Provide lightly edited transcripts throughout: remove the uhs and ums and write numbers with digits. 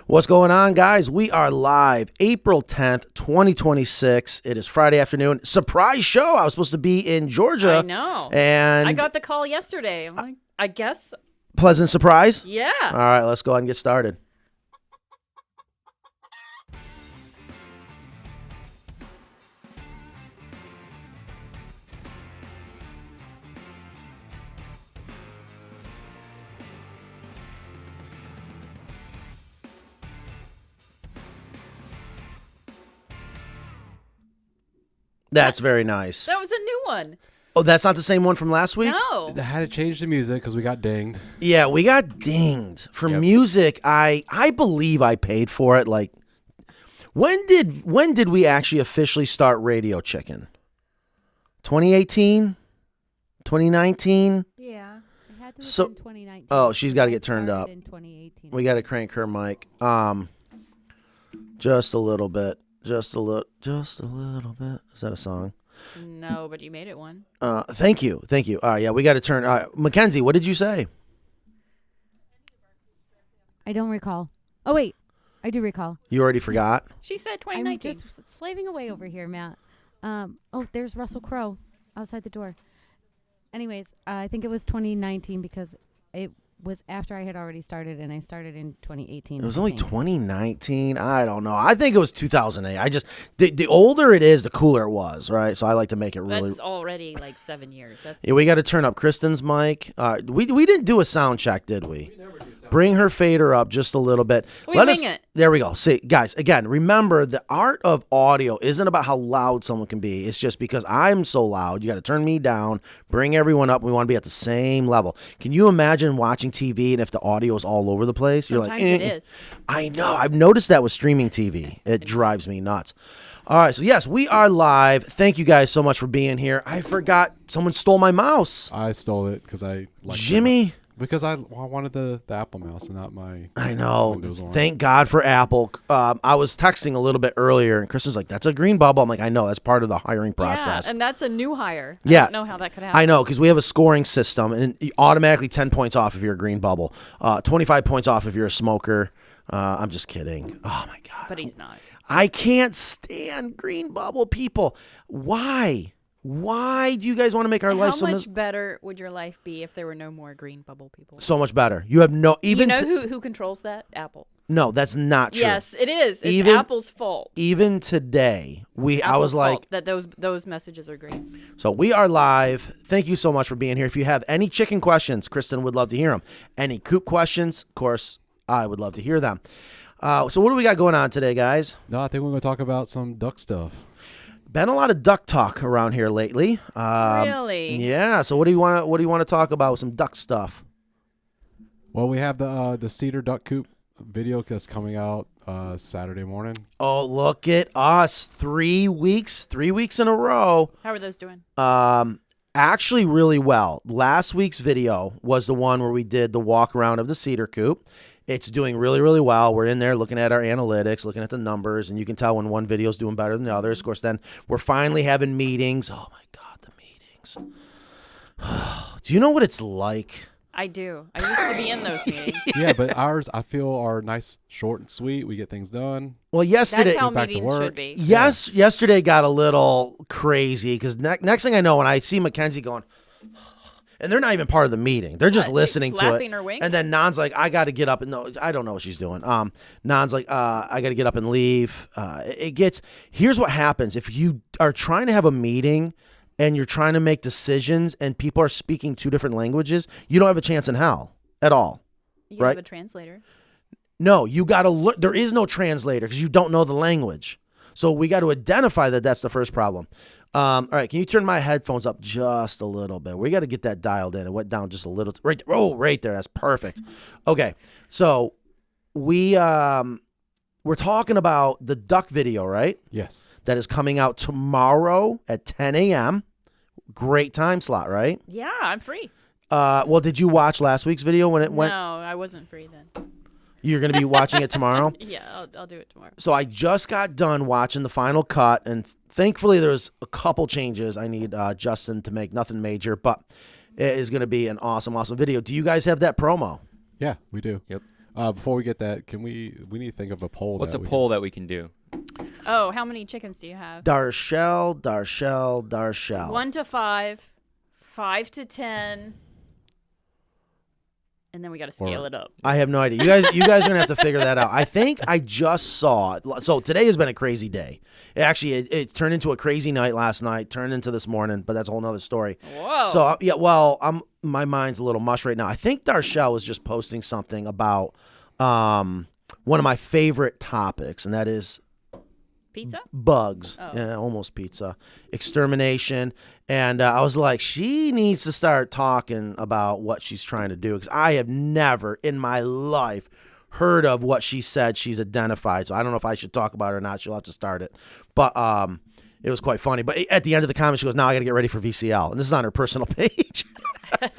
What's going on, guys? We are live April 10th, 2026. It is Friday afternoon. Surprise show. I was supposed to be in Georgia. I know. And I got the call yesterday. I'm like, I guess. Pleasant surprise? Yeah. All right, let's go ahead and get started. That's very nice. That was a new one. Oh, that's not the same one from last week? No. I had to change the music because we got dinged. Yeah, we got dinged. For music, I believe I paid for it. Like, when did we actually officially start Radio Chicken? 2018? 2019? Yeah. It had to have So- been 2019. Oh, she's got to I get turned started up. in 2018. We got to crank her mic. Just a little bit. Just a little bit. Is that a song? No, but you made it one. Thank you. All right, yeah, we got to turn. Mackenzie, what did you say? I don't recall. Oh, wait. I do recall. You already forgot? She said I'm 2019. just slaving away over here, Matt. Oh, there's Russell Crowe outside the door. Anyways, I think it was 2019 because it was after I had already started, and I started in 2018. It was I only think. 2019. I don't know. I think it was 2008. I just the older it is, the cooler it was, right? So I like to make it really. That's already like 7 years. That's Yeah, we got to turn up Kristen's mic. We didn't do a sound check, did we? Bring her fader up just a little bit. We wing it. There we go. See, guys, again, remember the art of audio isn't about how loud someone can be. It's just because I'm so loud, you got to turn me down, bring everyone up. We want to be at the same level. Can you imagine watching TV and if the audio is all over the place? Sometimes You're like, it is. I know. I've noticed that with streaming TV. It drives me nuts. All right, so yes, we are live. Thank you guys so much for being here. I forgot someone stole my mouse. I stole it because I like Jimmy. Because I wanted the Apple mouse and not my. I know. Windows one. Thank God for Apple. I was texting a little bit earlier, and Chris is like, "That's a green bubble." I'm like, "I know. That's part of the hiring process." Yeah, and that's a new hire. Yeah. I don't know how that could happen. I know, because we have a scoring system, and automatically 10 points off if you're a green bubble, 25 points off if you're a smoker. I'm just kidding. Oh my God. But he's not. I can't stand green bubble people. Why? Why do you guys want to make our life How so much better would your life be if there were no more green bubble people? so much better? You have no even. You know who controls that? Apple. No, that's not true. Yes, it is. It's Even- Apple's fault. Even today, I was Apple's like, fault that those messages are green. so we are live. Thank you so much for being here. If you have any chicken questions, Kristen would love to hear them. Any coop questions, of course, I would love to hear them. So what do we got going on today, guys? No, I think we're going to talk about some duck stuff. Been a lot of duck talk around here lately. Really? Yeah. So what do you want to talk about with some duck stuff? Well, we have the cedar duck coop video that's coming out Saturday morning. Oh, look at us! 3 weeks in a row. How are those doing? Actually, really well. Last week's video was the one where we did the walk around of the cedar coop. It's doing really, really well. We're in there looking at our analytics, looking at the numbers, and you can tell when one video is doing better than the others. Of course, then we're finally having meetings. Oh, my God, the meetings. Do you know what it's like? I do. I used to be in those meetings. Yeah, but ours, I feel, are nice, short, and sweet. We get things done. Well, yesterday, That's how back to meetings work. should be. yes, yesterday got a little crazy because next thing I know, when I see Mackenzie going, and they're not even part of the meeting, they're just What, listening to flapping it. her wings? And then Nan's like, I got to get up and no, I don't know what she's doing. Nan's like, I got to get up and leave. Here's what happens if you are trying to have a meeting and you're trying to make decisions and people are speaking two different languages, you don't have a chance in hell at all. You Right? have a translator. No, you got to look. There is no translator because you don't know the language. So we got to identify that that's the first problem. All right, can you turn my headphones up just a little bit? We got to get that dialed in. It went down just a little. Right, right there. That's perfect. Okay, so we're talking about the duck video, right? Yes. That is coming out tomorrow at 10 a.m. Great time slot, right? Yeah, I'm free. Well, did you watch last week's video when it went? No, I wasn't free then. You're going to be watching it tomorrow? Yeah, I'll do it tomorrow. So I just got done watching the final cut, and thankfully there's a couple changes I need Justin to make. Nothing major, but it is going to be an awesome, awesome video. Do you guys have that promo? Yeah, we do. Yep. Before we get that, we need to think of a poll. What's a that we poll that we can do? Oh, how many chickens do you have? Darshell. 1 to 5, 5 to 10, and then we got to scale it up. I have no idea. You guys are gonna have to figure that out. I think I just saw. So today has been a crazy day. It turned into a crazy night last night. Turned into this morning, but that's a whole nother story. Whoa. So yeah, well, my mind's a little mush right now. I think Darshell was just posting something about one of my favorite topics, and that is Pizza? bugs. Oh. Yeah, almost pizza. Extermination. And I was like, she needs to start talking about what she's trying to do, because I have never in my life heard of what she said she's identified. So I don't know if I should talk about it or not. She'll have to start it. But it was quite funny. But at the end of the comment, she goes, now I got to get ready for VCL. And this is on her personal page.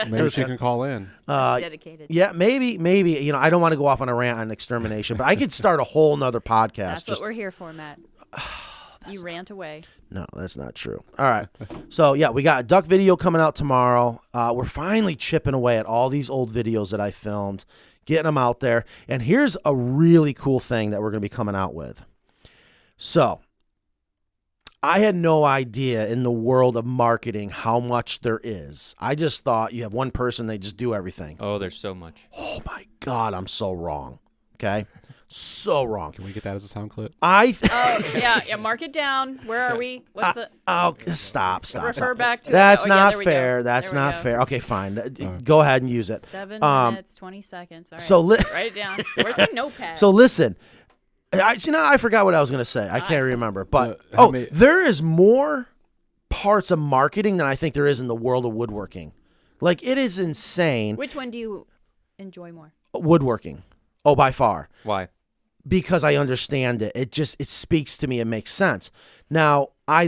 maybe she can call in. That's dedicated. Yeah, maybe. I don't want to go off on a rant on extermination, but I could start a whole nother podcast. That's what we're here for, Matt. You rant away. No, that's not true. All right. So, yeah, we got a duck video coming out tomorrow. We're finally chipping away at all these old videos that I filmed, getting them out there. And here's a really cool thing that we're going to be coming out with. So, I had no idea in the world of marketing how much there is. I just thought you have one person, they just do everything. Oh, there's so much. Oh, my God, I'm so wrong. Okay? So wrong. Can we get that as a sound clip? Yeah, mark it down. Where are we? What's the Stop. refer back to? That's it. not there we fair. go. That's There we not go. fair. Okay, fine. Go ahead and use it. 7 minutes, 20 seconds. All right. Write it down. Where's my notepad? So listen, I forgot what I was going to say. I can't remember. But there is more parts of marketing than I think there is in the world of woodworking. Like, it is insane. Which one do you enjoy more? Woodworking. Oh, by far. Why? Because I understand it. It speaks to me. It makes sense. Now, I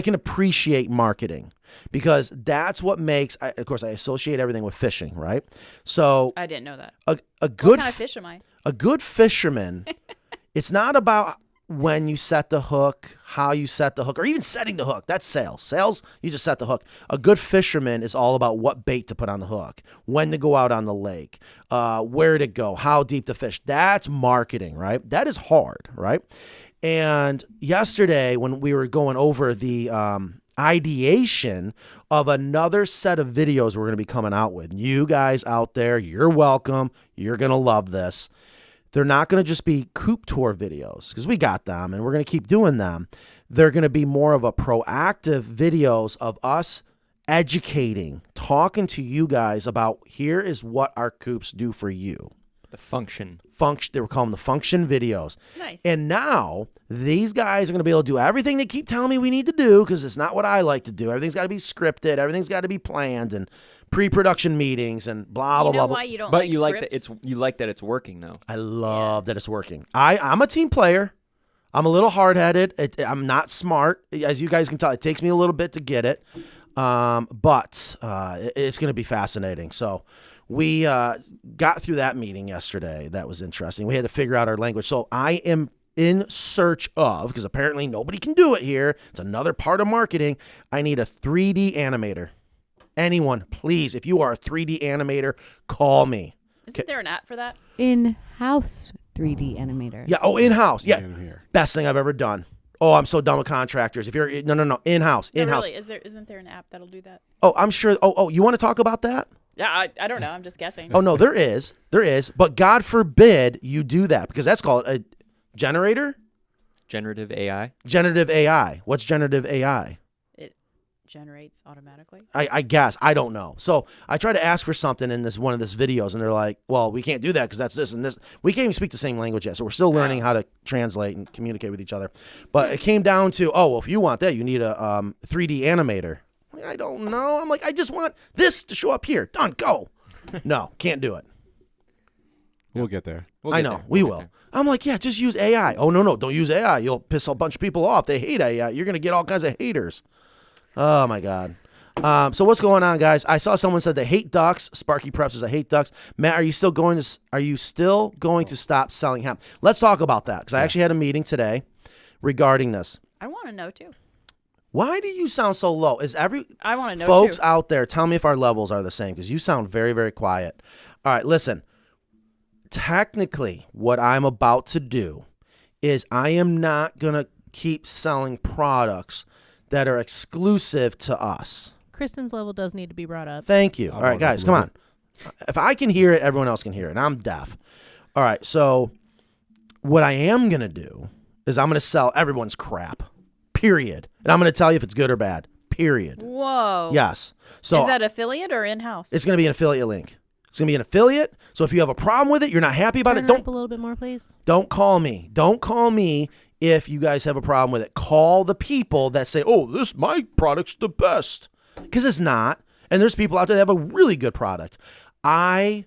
can appreciate marketing, because that's what makes, of course, I associate everything with fishing, right? So I didn't know that. a good What kind of fish am I? A good fisherman, it's not about when you set the hook, how you set the hook, or even setting the hook. That's sales. Sales, you just set the hook. A good fisherman is all about what bait to put on the hook, when to go out on the lake, where to go, how deep to fish. That's marketing, right? That is hard, right? And yesterday, when we were going over the ideation of another set of videos we're going to be coming out with, you guys out there, you're welcome. You're going to love this. They're not going to just be coop tour videos, because we got them and we're going to keep doing them. They're going to be more of a proactive videos of us educating, talking to you guys about, here is what our coops do for you. The function. They were calling them the function videos. Nice. And now these guys are going to be able to do everything they keep telling me we need to do, because it's not what I like to do. Everything's got to be scripted. Everything's got to be planned, and pre-production meetings and blah, blah, You know blah. why you don't But like you scripts? like that it's working though. I love that it's working. I'm a team player. I'm a little hard-headed. I'm not smart. As you guys can tell, it takes me a little bit to get it. But it's going to be fascinating. So we got through that meeting yesterday. That was interesting. We had to figure out our language. So I am in search of, because apparently nobody can do it here, it's another part of marketing, I need a 3D animator. Anyone, please, if you are a 3D animator, call me. Isn't there an app for that? In-house 3D animator. Yeah, in-house. Yeah, In here. best thing I've ever done. Oh, I'm so done with contractors. If you're, no, in-house, No, in-house. really, isn't there an app that'll do that? Oh, I'm sure. Oh, you want to talk about that? Yeah, I don't know. I'm just guessing. Oh, no, there is. But God forbid you do that, because that's called a generator? Generative AI. Generative AI. What's generative AI? It generates automatically. I guess. I don't know. So I tried to ask for something in one of these videos, and they're like, well, we can't do that because that's this and this. We can't even speak the same language yet, so we're still learning how to translate and communicate with each other. But it came down to, well, if you want that, you need a 3D animator. I don't know. I'm like, I just want this to show up here. Done. Go. No, can't do it. We'll get there. I know. We will. I'm like, yeah, just use AI. Oh, no, don't use AI. You'll piss a bunch of people off. They hate AI. You're going to get all kinds of haters. Oh, my God. So what's going on, guys? I saw someone said they hate ducks. Sparky Preps says I hate ducks. Matt, are you still going to stop selling hemp? Let's talk about that, because I actually had a meeting today regarding this. I want to know too. Why do you sound so low? I want to know folks too. out there, tell me if our levels are the same, because you sound very, very quiet. All right, listen. technically, what I'm about to do is I am not going to keep selling products that are exclusive to us. Kristen's level does need to be brought up. Thank you. I'll All right, brought it up guys, a come little on. If I can hear it, everyone else can hear it. And I'm deaf. All right, so what I am going to do is I'm going to sell everyone's crap, period. And I'm going to tell you if it's good or bad, period. Whoa. Yes. So Is that affiliate or in-house? it's going to be an affiliate link. It's going to be an affiliate. So if you have a problem with it, you're not happy about Turn it, it up a little bit more, please. don't call me. Don't call me if you guys have a problem with it. Call the people that say, "Oh, my product's the best," because it's not. And there's people out there that have a really good product. I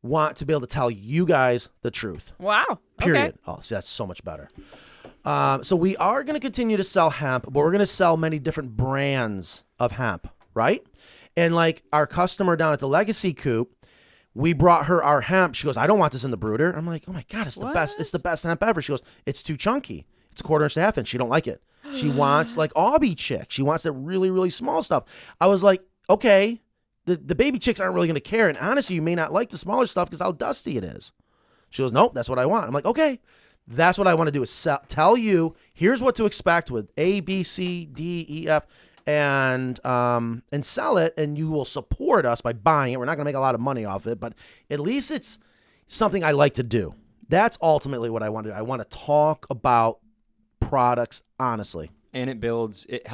want to be able to tell you guys the truth. Wow. Period. Okay. Oh, see, that's so much better. So we are going to continue to sell hemp, but we're going to sell many different brands of hemp, right? And like our customer down at the Legacy Coop, we brought her our hemp. She goes, "I don't want this in the brooder." I'm like, "Oh my God, it's the best. It's the best hemp ever." She goes, "It's too chunky. It's a quarter inch to half inch. She don't like it. She wants like Aubie chick. She wants that really, really small stuff." I was like, "Okay, the baby chicks aren't really going to care. And honestly, you may not like the smaller stuff because how dusty it is." She goes, "Nope, that's what I want." I'm like, "Okay, that's what I want to do is tell you, here's what to expect with A, B, C, D, E, F, and sell it, and you will support us by buying it. We're not going to make a lot of money off it, but at least it's something I like to do." That's ultimately what I want to do. I want to talk about products honestly. And it builds it.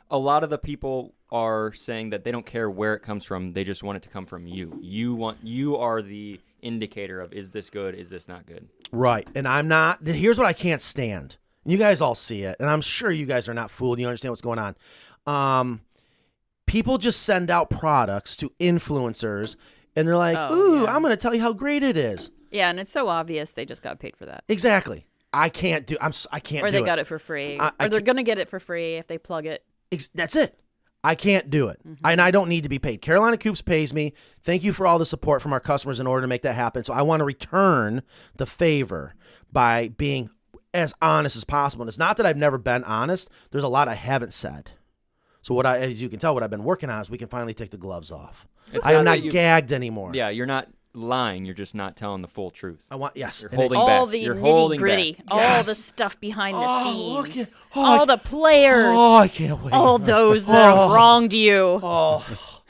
A lot of the people are saying that they don't care where it comes from. They just want it to come from you. You are the indicator of, is this good? Is this not good? Right. And I'm not. Here's what I can't stand. You guys all see it, and I'm sure you guys are not fooled. You understand what's going on. People just send out products to influencers, and they're like, Oh, "Ooh, yeah. I'm going to tell you how great it is." Yeah, and it's so obvious they just got paid for that. Exactly. I can't do. I can't. Or do they it. got it for free. I Or they're can't- going to get it for free if they plug it. That's it. I can't do it. And I don't need to be paid. Carolina Coops pays me. Thank you for all the support from our customers in order to make that happen. So I want to return the favor by being as honest as possible. And it's not that I've never been honest. There's a lot I haven't said. So as you can tell, what I've been working on is we can finally take the gloves off. It's I am not not that you- gagged anymore. Yeah, you're not lying. You're just not telling the full truth. I want, yes. You're And holding All back. the You're nitty holding gritty. back. All Yes. the stuff behind the look scenes. at- all the players. Oh, I can't wait. all those that have wronged you. Oh,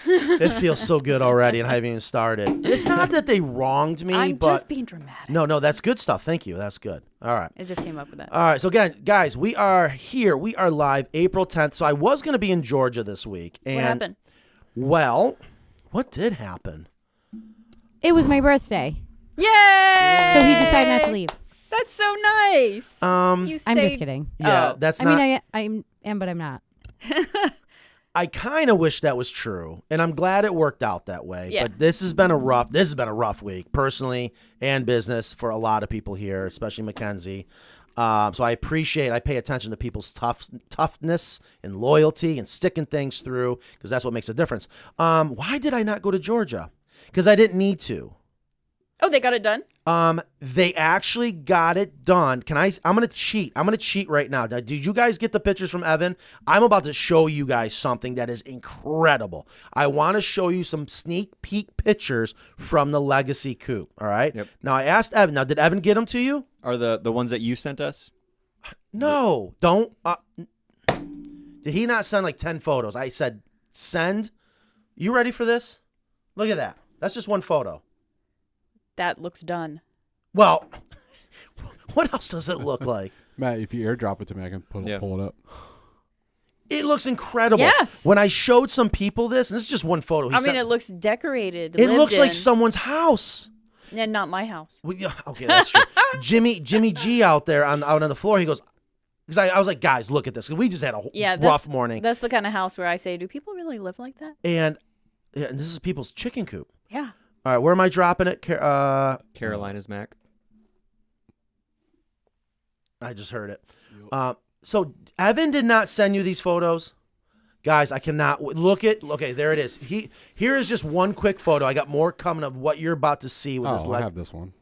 it feels so good already, and I haven't even started. It's not that they wronged me, I'm but just being dramatic. no, that's good stuff. Thank you. That's good. All right. It just came up with that. All right. So again, guys, we are here. We are live April 10th. So I was going to be in Georgia this week. And, What happened? Well, what did happen? It was my birthday, Yay! so he decided not to leave. That's so nice. You stayed. I'm just kidding. Yeah, Oh. that's I not. mean, I am, but I'm not. I kind of wish that was true, and I'm glad it worked out that way. Yeah. But this has been a rough week, personally and business, for a lot of people here, especially Mackenzie. So I pay attention to people's toughness and loyalty and sticking things through, because that's what makes a difference. Why did I not go to Georgia? Because I didn't need to. Oh, they got it done? They actually got it done. I'm going to cheat. I'm going to cheat right now. Did you guys get the pictures from Evan? I'm about to show you guys something that is incredible. I want to show you some sneak peek pictures from the Legacy Coop. All right. Yep. Now I asked Evan. Now, did Evan get them to you? Are the ones that you sent us? No, don't. Did he not send like 10 photos? I said, send. You ready for this? Look at that. That's just one photo. That looks done. Well, what else does it look like? Matt, if you airdrop it to me, I can pull it up. It looks incredible. Yes. When I showed some people this, and this is just one photo. It looks decorated. It looks like lived someone's house. in. And not my house. Well, yeah, okay, that's true. Jimmy G out there out on the floor. He goes, because I was like, guys, look at this. We just had a rough morning. That's the kind of house where I say, do people really live like that? And this is people's chicken coop. Yeah. All right, where am I dropping it? Carolina's Mac. I just heard it. So Evan did not send you these photos. Guys, I cannot look at. Okay, there it is. Here is just one quick photo. I got more coming of what you're about to see with this. I have this one.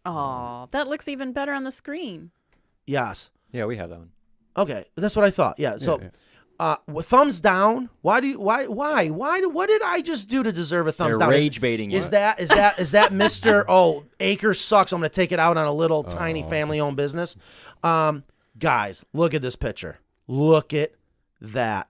Oh, that looks even better on the screen. Yes. Yeah, we have that one. Okay, that's what I thought. Yeah. So, Thumbs down. What did I just do to deserve a thumbs They're down? rage baiting you. Is that Mr. Oh, Acre sucks. I'm gonna take it out on a little tiny family owned business. Guys, look at this picture. Look at that.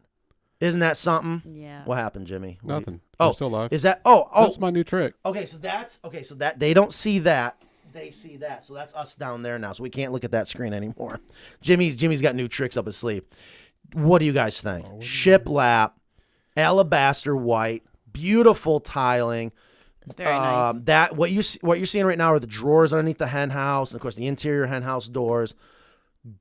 Isn't that something? Yeah. What happened, Jimmy? Nothing. Oh, I'm still alive. Is that? Oh. That's my new trick. Okay, so that they don't see that. They see that. So that's us down there now. So we can't look at that screen anymore. Jimmy's got new tricks up his sleeve. What do you guys think? Shiplap, alabaster white, beautiful tiling. It's very nice. That what you're seeing right now are the drawers underneath the hen house, and of course the interior hen house doors.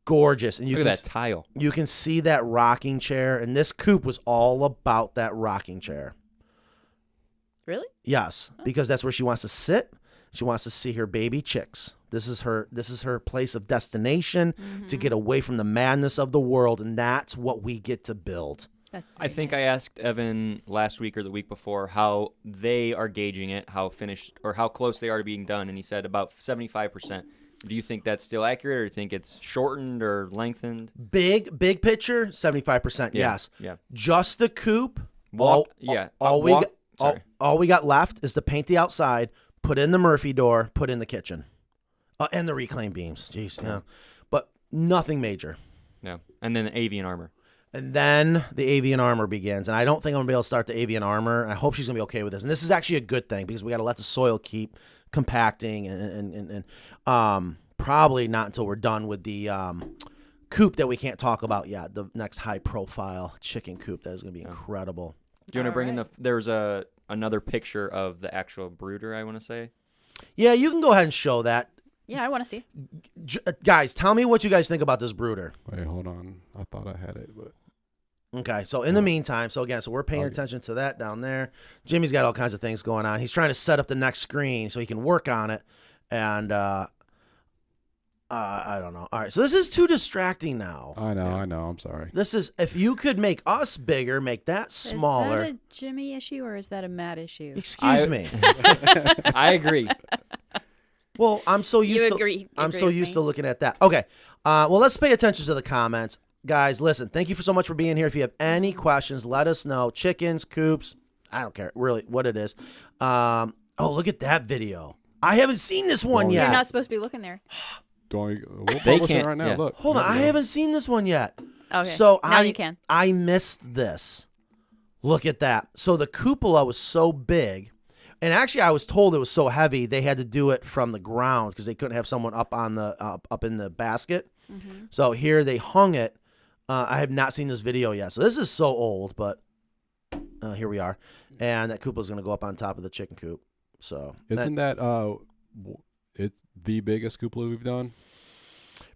Gorgeous, and Look at that tile. You can see that rocking chair, and this coop was all about that rocking chair. Really? Yes, because that's where she wants to sit. She wants to see her baby chicks. This is her place of destination to get away from the madness of the world, and that's what we get to build. I think I asked Evan last week or the week before how they are gauging it, how finished or how close they are to being done, and he said about 75%. Do you think that's still accurate, or do you think it's shortened or lengthened? Big picture, 75%. Yes. Yeah. Just the coop. All we got left is to paint the outside, put in the Murphy door, put in the kitchen, and the reclaimed beams. Jeez, yeah. But nothing major. Yeah. And then the avian armor. And then the avian armor begins. And I don't think I'm going to be able to start the avian armor. I hope she's going to be okay with this. And this is actually a good thing because we got to let the soil keep compacting and probably not until we're done with the coop that we can't talk about yet. The next high profile chicken coop that is going to be incredible. Do you want to bring in there's another picture of the actual brooder, I want to say? Yeah, you can go ahead and show that. Yeah, I want to see. Guys, tell me what you guys think about this brooder. Wait, hold on. I thought I had it, but Okay, so in the meantime, so we're paying attention to that down there. Jimmy's got all kinds of things going on. He's trying to set up the next screen so he can work on it. And I don't know. All right, so this is too distracting now. I know. I'm sorry. This is, if you could make us bigger, make that smaller. Is that a Jimmy issue or is that a Matt issue? Excuse me. I agree. Well, I'm so used to looking at that. Okay. Well, let's pay attention to the comments. Guys, listen, thank you so much for being here. If you have any questions, let us know. Chickens, coops, I don't care really what it is. Oh, look at that video. I haven't seen this one yet. You're not supposed to be looking there. We'll publish it right now. Yeah. Look. Hold on, I haven't seen this one yet. Okay. So now you can. I missed this. Look at that. So the cupola was so big. And actually, I was told it was so heavy they had to do it from the ground because they couldn't have someone up on the up in the basket. Mm-hmm. So here they hung it. I have not seen this video yet, so this is so old. But here we are, and that cupola is going to go up on top of the chicken coop. So isn't that it's the biggest cupola we've done?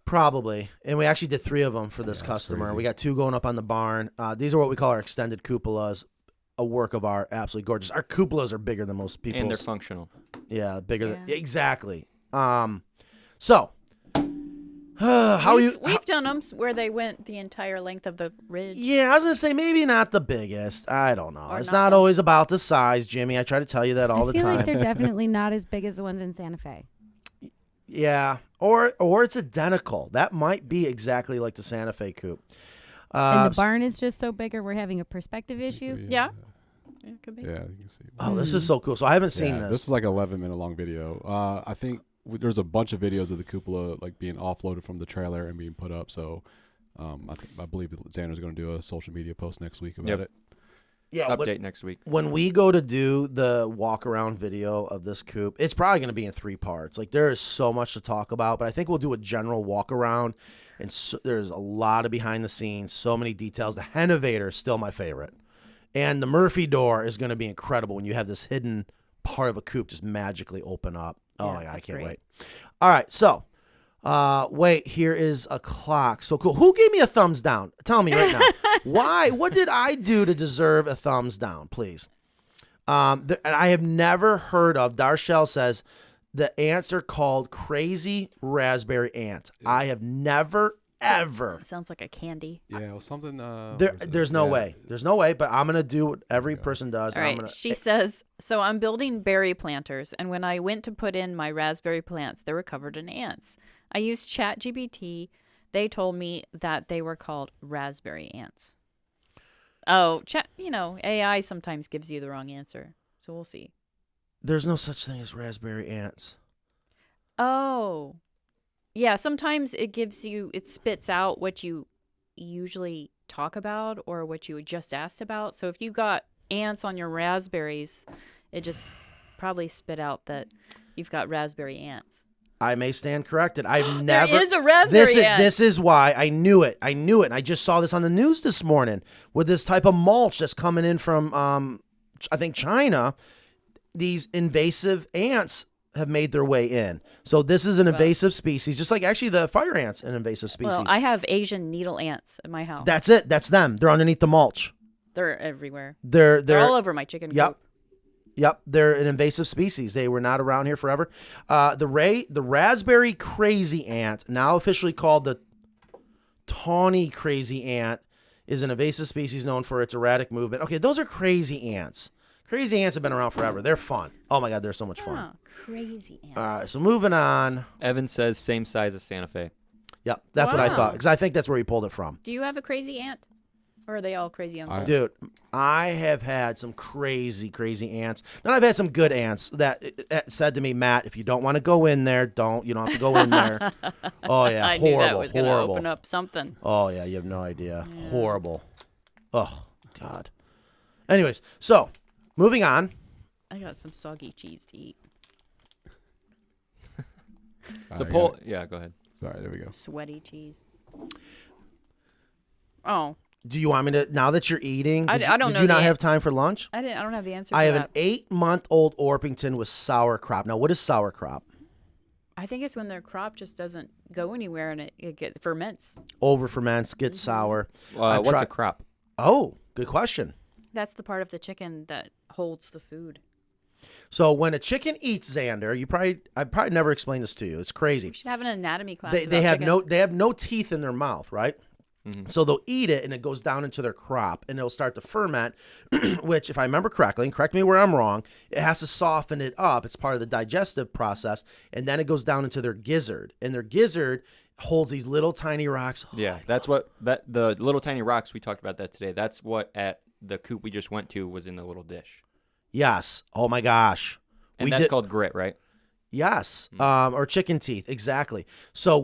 Probably, and we actually did 3 of them for this customer. Crazy. We got 2 going up on the barn. These are what we call our extended cupolas. A work of art, absolutely gorgeous. Our cupolas are bigger than most people's. And they're functional. Yeah, bigger than exactly. So how we've done them where they went the entire length of the ridge. Yeah, I was gonna say maybe not the biggest. I don't know. Or It's not not always about the size, Jimmy. I try to tell you that all the I feel time. like they're definitely not as big as the ones in Santa Fe. Yeah, or it's identical. That might be exactly like the Santa Fe coop. And the barn is just so bigger. We're having a perspective issue. Yeah. It could be. Yeah, you can see. Oh, this is so cool. So I haven't seen this. This is like an 11-minute long video. I think there's a bunch of videos of the cupola like being offloaded from the trailer and being put up. So I believe Xander's going to do a social media post next week about it. Yeah, Update next week. When we go to do the walk around video of this coop, it's probably going to be in 3 parts. Like there is so much to talk about, but I think we'll do a general walk around. And there's a lot of behind the scenes, so many details. The Henovator is still my favorite. And the Murphy door is going to be incredible when you have this hidden part of a coop just magically open up. Oh, Yeah, my God, I that's can't great. wait. All right, so wait, here is a clock. So cool. Who gave me a thumbs down? Tell me right now. Why? What did I do to deserve a thumbs down, please? And I have never heard of, Darshell says, the ants are called crazy raspberry ants. I have never, ever. Sounds like a candy. Yeah, it was something. There's no way. There's no way, but I'm going to do what every person does. All right. She says, so I'm building berry planters, and when I went to put in my raspberry plants, they were covered in ants. I used ChatGPT. They told me that they were called raspberry ants. Oh, AI sometimes gives you the wrong answer. So we'll see. There's no such thing as raspberry ants. Oh. Yeah, sometimes it spits out what you usually talk about or what you just asked about. So if you got ants on your raspberries, it just probably spit out that you've got raspberry ants. I may stand corrected. I've never. There is a raspberry ant. This is why I knew it. And I just saw this on the news this morning with this type of mulch that's coming in from, I think, China. These invasive ants have made their way in. So this is an invasive species, just like actually the fire ant's an invasive species. Well, I have Asian needle ants at my house. That's it. That's them. They're underneath the mulch. They're everywhere. They're all over my chicken coop. Yep, they're an invasive species. They were not around here forever. The raspberry crazy ant, now officially called the tawny crazy ant, is an invasive species known for its erratic movement. Okay, those are crazy ants. Crazy ants have been around forever. They're fun. Oh my God, they're so much fun. Oh, crazy ants. All right, so moving on. Evan says same size as Santa Fe. Yep, that's what I Wow. thought, because I think that's where he pulled it from. Do you have a crazy ant? Or are they all crazy uncles? Dude, I have had some crazy, crazy ants. Then I've had some good ants that said to me, Matt, if you don't want to go in there, you don't have to go in there. Oh, yeah, I horrible, knew that was going to horrible. open up something. Oh, yeah, you have no idea. Yeah. Horrible. Oh, God. Anyways, so moving on. I got some soggy cheese to eat. The poll. Yeah, go ahead. Sorry, there we go. Sweaty cheese. Oh. Do you want me to, now that you're eating, I don't know did you not the- have time for lunch? I don't have the answer I for have that. an 8-month-old Orpington with sour crop. Now, what is sour crop? I think it's when their crop just doesn't go anywhere and it ferments. Over ferments, gets sour. What's a crop? Oh, good question. That's the part of the chicken that holds the food. So when a chicken eats, Xander, I probably never explained this to you. It's crazy. We should have an anatomy class They about have chickens. they have no teeth in their mouth, right? Mm-hmm. So they'll eat it and it goes down into their crop and it'll start to ferment, which if I remember correctly, and correct me where I'm wrong, it has to soften it up. It's part of the digestive process. And then it goes down into their gizzard, and their gizzard holds these little tiny rocks. Yeah, that's what the little tiny rocks, we talked about that today. That's what at the coop we just went to was in the little dish. Yes. Oh my gosh. And that's called grit, right? Yes. Or chicken teeth. Exactly. So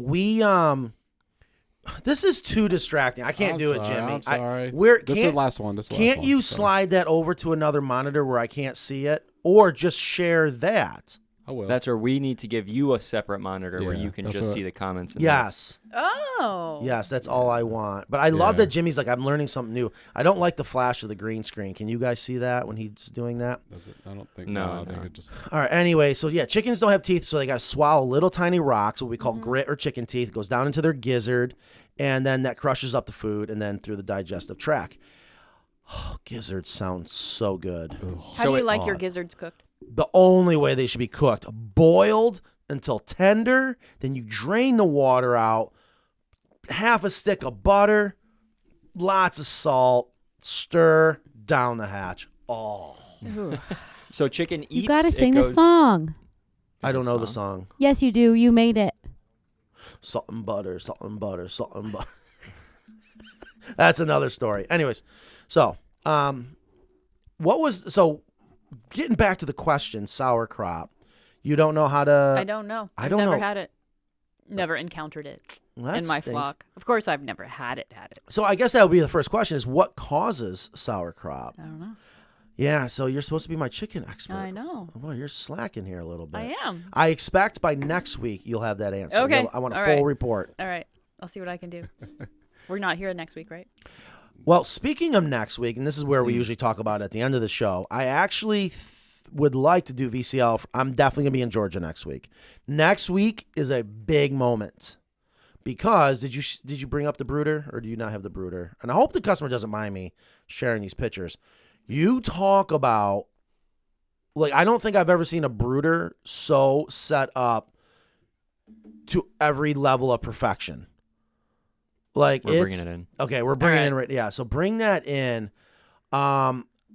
this is too distracting. I can't do it, Jimmy. I'm sorry. This is the last one. Can't you slide that over to another monitor where I can't see it? Or just share that? I will. That's where we need to give you a separate monitor where Yeah, you can that's just what- see the comments. And Yes. Oh. Yes, that's all I want. But I love Yeah. that Jimmy's like, I'm learning something new. I don't like the flash of the green screen. Can you guys see that when he's doing that? Does it? I don't think. No, I think no. it just. All right. Anyway, so yeah, chickens don't have teeth, so they got to swallow little tiny rocks, what we call grit or chicken teeth. It goes down into their gizzard, and then that crushes up the food, and then through the digestive tract. Oh, gizzards sound so good. How do you like your gizzards cooked? The only way they should be cooked, boiled until tender, then you drain the water out, half a stick of butter, lots of salt, stir down the hatch. Oh, So chicken eats. You gotta it sing the goes- song. I don't know the song. Yes, you do. You made it. Salt and butter, salt and butter, salt and butter. That's another story. Anyways, so getting back to the question, sour crop. You don't know how to. I don't know. I I've don't never know. had it. Never encountered it Well, that in my stinks. flock. Of course, I've never had it. So I guess that would be the first question: is what causes sour crop? I don't know. Yeah, so you're supposed to be my chicken expert. I know. Oh, boy, you're slacking here a little bit. I am. I expect by next week you'll have that answer. Okay. I want a All full right. report. All right. I'll see what I can do. We're not here next week, right? Well, speaking of next week, and this is where we usually talk about it at the end of the show, I actually would like to do VCL. I'm definitely going to be in Georgia next week. Next week is a big moment because did you bring up the brooder or do you not have the brooder? And I hope the customer doesn't mind me sharing these pictures. You talk about, like, I don't think I've ever seen a brooder so set up to every level of perfection. Like We're it's bringing it in. okay. We're bringing All right. in right. Yeah. So bring that in.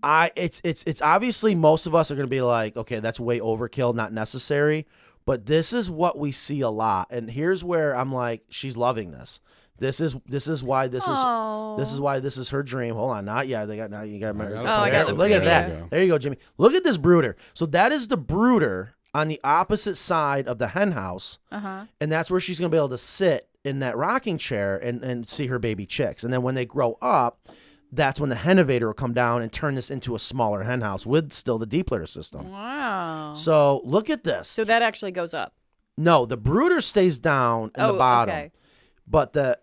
It's obviously most of us are going to be like, okay, that's way overkill, not necessary. But this is what we see a lot. And here's where I'm like, she's loving this. This is why this is Oh. this is her dream. Hold on, not yet. You got married. I got the Look at preview. that. There you go, Jimmy. Look at this brooder. So that is the brooder on the opposite side of the hen house, and that's where she's gonna be able to sit in that rocking chair and see her baby chicks. And then when they grow up, that's when the henovator will come down and turn this into a smaller hen house with still the deep litter system. Wow. So look at this. So that actually goes up. No, the brooder stays down in the bottom, Okay. but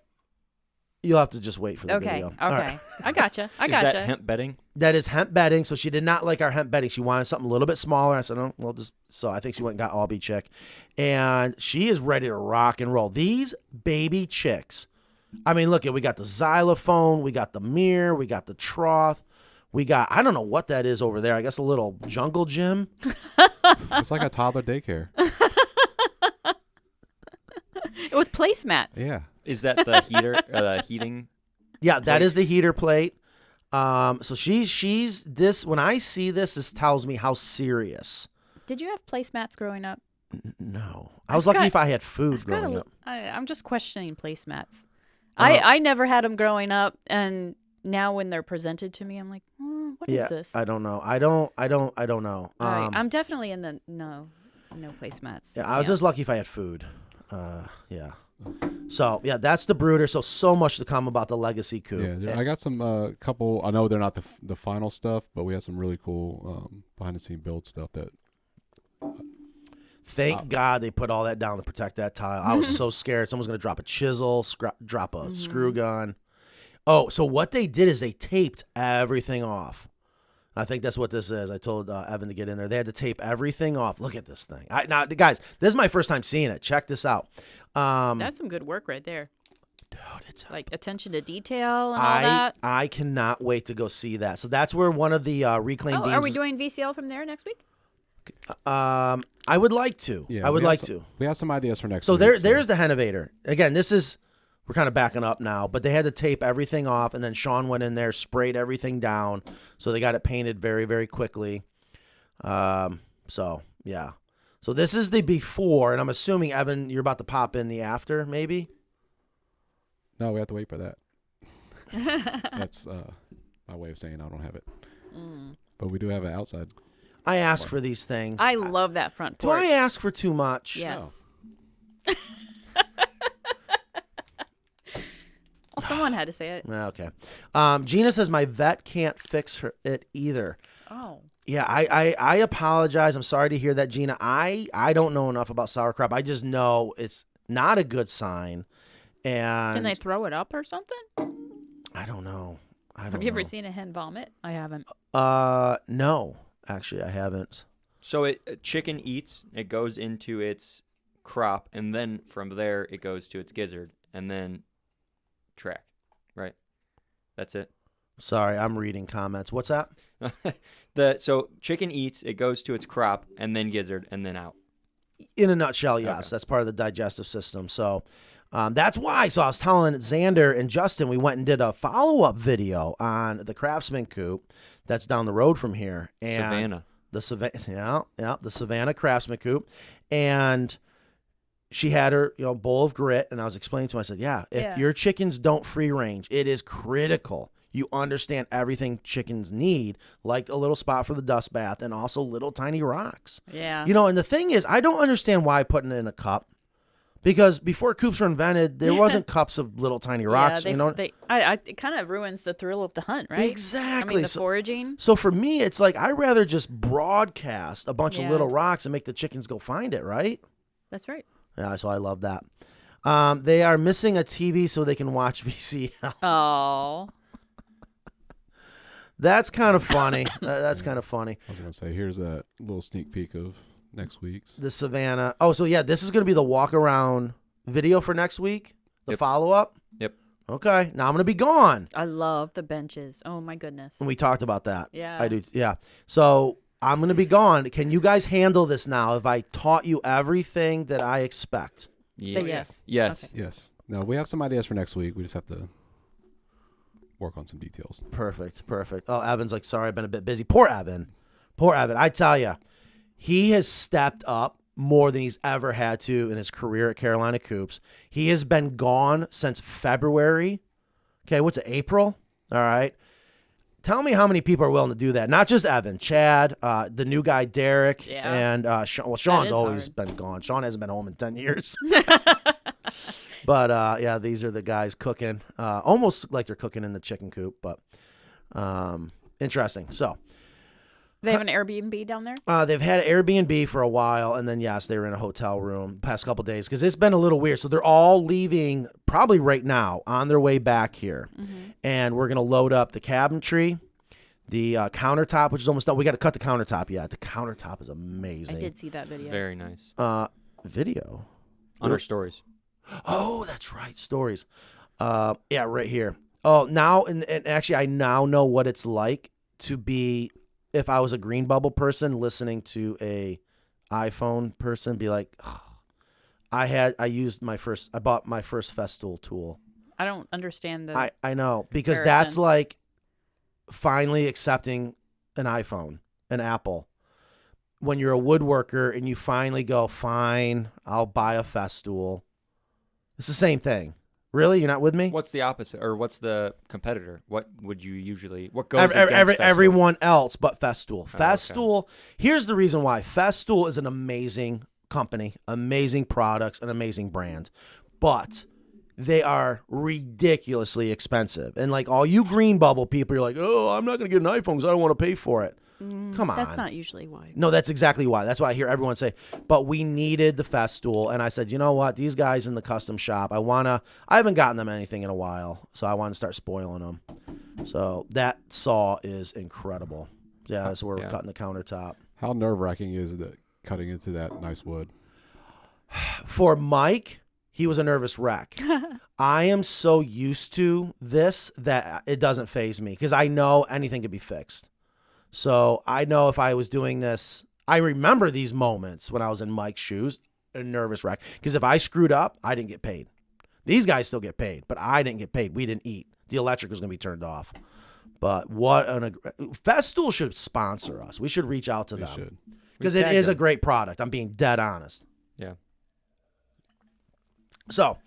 you'll have to just wait for the Okay. video. Okay. All right. I gotcha. I Is gotcha. that hemp bedding? That is hemp bedding. So she did not like our hemp bedding. She wanted something a little bit smaller. I said, oh, well, just so I think she went and got Albie chick, and she is ready to rock and roll. These baby chicks. I mean, look, we got the xylophone, we got the mirror, we got the trough, we got I don't know what that is over there. I guess a little jungle gym. It's like a toddler daycare. With placemats. Yeah. Is that the heater? Heating? Yeah, that is the heater plate. So she's this. When I see this, this tells me how serious. Did you have placemats growing up? No, I was lucky if I had food growing up. I'm just questioning placemats. Uh, I never had them growing up, and now when they're presented to me, I'm like, what is this? I don't know. I don't know. All right, I'm definitely in the no placemats. Yeah, I was just lucky if I had food. Yeah. So yeah, that's the brooder. So much to come about the legacy coop. Yeah, I got some couple. I know they're not the final stuff, but we have some really cool behind the scene build stuff that. Thank God they put all that down to protect that tile. I was so scared someone's gonna drop a chisel, drop a screw gun. Oh, so what they did is they taped everything off. I think that's what this is. I told Evan to get in there. They had to tape everything off. Look at this thing. Now, guys, this is my first time seeing it. Check this out. That's some good work right there. Dude, it's Like attention to detail and all that. I cannot wait to go see that. So that's where one of the reclaimed beams. Are we doing VCL from there next week? I would like to. Yeah, I would we have like some- to. We have some ideas for next So week. there's the Henovator. Again, we're kind of backing up now, but they had to tape everything off, and then Sean went in there, sprayed everything down, so they got it painted very, very quickly. So yeah. So this is the before, and I'm assuming, Evan, you're about to pop in the after, maybe? No, we have to wait for that. That's my way of saying I don't have it. But we do have it outside. I ask for these things. I love that front Do porch. I ask for too much? Yes. Well, someone had to say it. Okay. Gina says my vet can't fix it either. Oh. Yeah, I apologize. I'm sorry to hear that, Gina. I don't know enough about sauerkraut. I just know it's not a good sign. And Can they throw it up or something? I don't know. Have you ever seen a hen vomit? I haven't. No, actually, I haven't. So a chicken eats, it goes into its crop, and then from there it goes to its gizzard, and then track, right? That's it. Sorry, I'm reading comments. What's that? So chicken eats, it goes to its crop, and then gizzard, and then out. In a nutshell, yes. Okay. That's part of the digestive system. So that's why. So I was telling Xander and Justin, we went and did a follow-up video on the Craftsman Coop that's down the road from here. And Savannah. The Savannah Craftsman Coop. And she had her bowl of grit, and I was explaining to her, I said, if your chickens don't free range, it is critical. You understand everything chickens need, like a little spot for the dust bath and also little tiny rocks. Yeah. And the thing is, I don't understand why putting it in a cup. Because before coops were invented, there wasn't cups of little tiny rocks. It kind of ruins the thrill of the hunt, right? Exactly. I mean, the foraging. So for me, it's like I'd rather just broadcast a bunch of Yeah. little rocks and make the chickens go find it, right? That's right. Yeah, so I love that. They are missing a TV so they can watch VCL. Oh. That's kind of funny. That's kind of funny. I was going to say, here's a little sneak peek of next week's. The Savannah. Oh, so yeah, this is going to be the walk around video for next week. The Yep. follow-up. Yep. Okay. Now I'm going to be gone. I love the benches. Oh, my goodness. And we talked about that. Yeah. I do. Yeah. So I'm going to be gone. Can you guys handle this now? Have I taught you everything that I expect? Say yes. Yes. Okay. Yes. No, we have some ideas for next week. We just have to work on some details. Perfect. Oh, Evan's like, sorry, I've been a bit busy. Poor Evan. I tell you, he has stepped up more than he's ever had to in his career at Carolina Coops. He has been gone since February. Okay, what's it, April? All right. Tell me how many people are willing to do that. Not just Evan, Chad, the new guy, Derek, Yeah. and Sean. Well, Sean's is always hard. been gone. Sean hasn't been home in 10 years. But, yeah, these are the guys cooking. Almost like they're cooking in the chicken coop, but interesting. So They have an Airbnb down there? they've had an Airbnb for a while, and then, yes, they were in a hotel room the past couple days because it's been a little weird. So they're all leaving probably right now on their way back here. And we're going to load up the cabinetry, the countertop, which is almost done. We got to cut the countertop yet. The countertop is amazing. I did see that video. Very nice. Video. Under stories. Oh, that's right. Stories. Yeah, right here. Oh, now, and actually, I now know what it's like to be, if I was a green bubble person listening to a iPhone person, be like, oh, I bought my first Festool tool. I don't understand the. I know, because that's comparison. like finally accepting an iPhone, an Apple. When you're a woodworker and you finally go, fine, I'll buy a Festool. It's the same thing. Really? You're not with me? What's the opposite, or what's the competitor? What would you usually? What goes against Festool? Everyone else but Festool. okay. Festool. Here's the reason why. Festool is an amazing company, amazing products, an amazing brand, but they are ridiculously expensive. And like all you green bubble people, you're like, oh, I'm not going to get an iPhone because I don't want to pay for it. Come on. That's not usually why. No, that's exactly why. That's why I hear everyone say, but we needed the Festool. And I said, you know what? These guys in the custom shop, I haven't gotten them anything in a while. So I want to start spoiling them. So that saw is incredible. Yeah, that's where we're cutting the countertop. How nerve-wracking is it cutting into that nice wood? For Mike, he was a nervous wreck. I am so used to this that it doesn't faze me because I know anything could be fixed. So I know if I was doing this, I remember these moments when I was in Mike's shoes, a nervous wreck. Because if I screwed up, I didn't get paid. These guys still get paid, but I didn't get paid. We didn't eat. The electric was going to be turned off. But Festool should sponsor us. We should reach out to We them. should. Because it is a great product. I'm being dead honest. Yeah. So,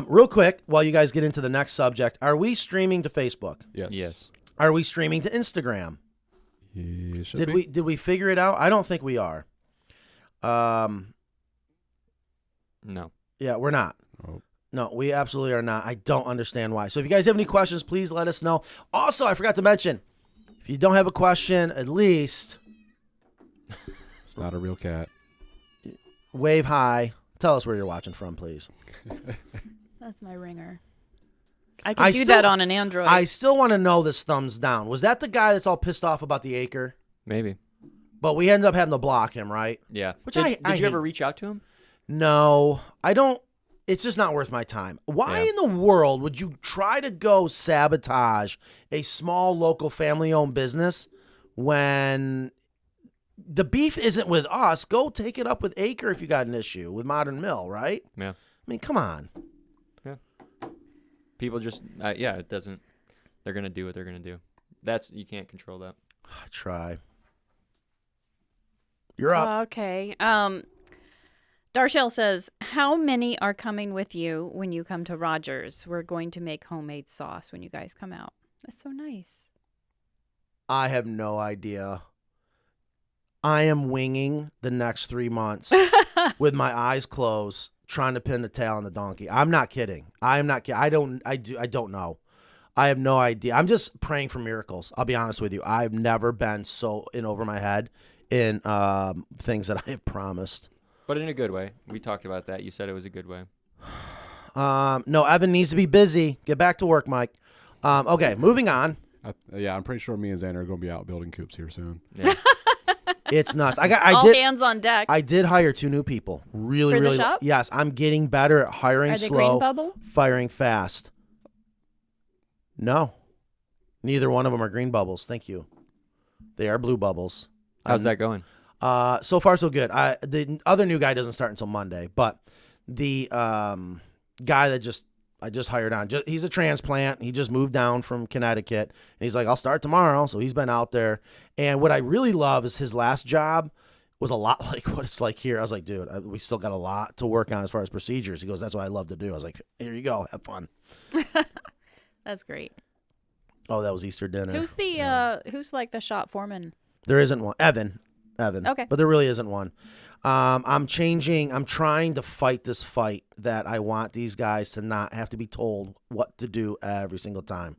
real quick, while you guys get into the next subject, are we streaming to Facebook? Yes. Yes. Are we streaming to Instagram? Yeah, should be. Did we figure it out? I don't think we are. No. Yeah, we're not. Oh. No, we absolutely are not. I don't understand why. So if you guys have any questions, please let us know. Also, I forgot to mention, if you don't have a question, at least It's not a real cat. wave high. Tell us where you're watching from, please. That's my ringer. I could do that on an Android. I still want to know this thumbs down. Was that the guy that's all pissed off about the acre? Maybe. But we ended up having to block him, right? Yeah. Which Did I you ever hate. reach out to him? No, I don't. It's just not worth my time. Why Yeah. in the world would you try to go sabotage a small local family-owned business when the beef isn't with us? Go take it up with Acre if you got an issue with Modern Mill, right? Yeah. I mean, come on. People just, it doesn't. They're gonna do what they're gonna do. You can't control that. Try. You're up. Okay. Darshell says, how many are coming with you when you come to Rogers? We're going to make homemade sauce when you guys come out. That's so nice. I have no idea. I am winging the next 3 months with my eyes closed, trying to pin the tail on the donkey. I'm not kidding. I am not kidding. I don't know. I have no idea. I'm just praying for miracles. I'll be honest with you. I've never been so in over my head in things that I have promised. But in a good way. We talked about that. You said it was a good way. No, Evan needs to be busy. Get back to work, Mike. Okay, moving on. I'm pretty sure me and Xander are going to be out building coops here soon. Yeah. It's nuts. All did hands on deck. I did hire 2 new people. Really, For the really. shop? Yes, I'm getting better at hiring Are they slow, green bubble? firing fast. No, neither one of them are green bubbles. Thank you. They are blue bubbles. How's that going? So far, so good. The other new guy doesn't start until Monday, but the guy that I just hired on, he's a transplant. He just moved down from Connecticut, and he's like, I'll start tomorrow. So he's been out there. And what I really love is his last job was a lot like what it's like here. I was like, dude, we still got a lot to work on as far as procedures. He goes, that's what I love to do. I was like, here you go, have fun. That's great. Oh, that was Easter dinner. Who's the who's like the shop foreman? There isn't one. Evan. Okay. But there really isn't one. I'm trying to fight this fight that I want these guys to not have to be told what to do every single time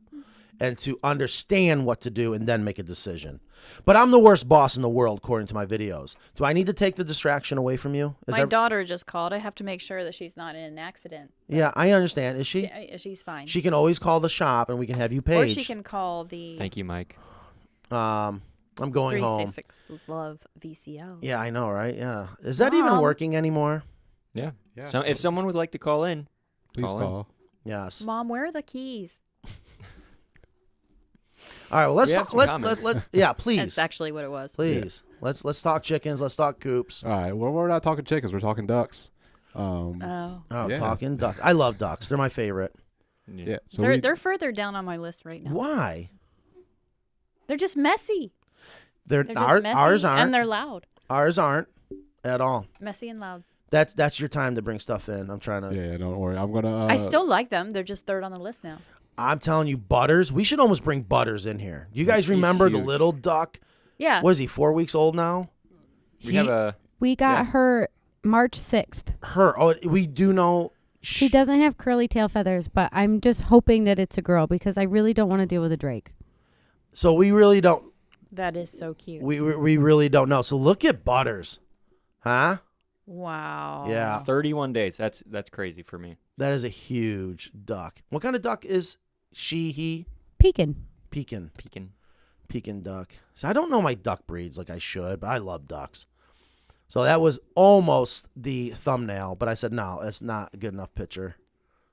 and to understand what to do and then make a decision. But I'm the worst boss in the world, according to my videos. Do I need to take the distraction away from you? My daughter just called. I have to make sure that she's not in an accident. Yeah, I understand. Is she? She's fine. She can always call the shop and we can have you page. Or she can call the Thank you, Mike. I'm going home. 366 Love VCO. Yeah, I know, right? Yeah. Is that even Mom. working anymore? Yeah. Yeah. So if someone would like to call in, Please call. Yes. Mom, where are the keys? All right, well, let's We have talk. some comments. Yeah, please. That's actually what it was. Please. Let's talk chickens. Let's talk coops. All right. Well, we're not talking chickens. We're talking ducks. Oh. Oh, Yeah. talking ducks. I love ducks. They're my favorite. Yeah. So They're further down on my list right now. Why? They're just messy. They're, They're just messy. ours aren't. And they're loud. Ours aren't at all. Messy and loud. That's your time to bring stuff in. I'm trying to. yeah, don't worry. I'm gonna. I still like them. They're just third on the list now. I'm telling you, Butters. We should almost bring Butters in here. Do you guys He's remember the huge. little duck? Yeah. What is he? 4 weeks old now. we have a We got Yeah. her March 6th. Her. Oh, we do know. She doesn't have curly tail feathers, but I'm just hoping that it's a girl because I really don't want to deal with a Drake. So we really don't. That is so cute. We really don't know. So look at Butters, huh? Wow. Yeah. 31 days. That's crazy for me. That is a huge duck. What kind of duck is she? He? Pekin. Pekin. Peking. Duck. So I don't know my duck breeds like I should, but I love ducks. So that was almost the thumbnail, but I said, no, it's not a good enough picture.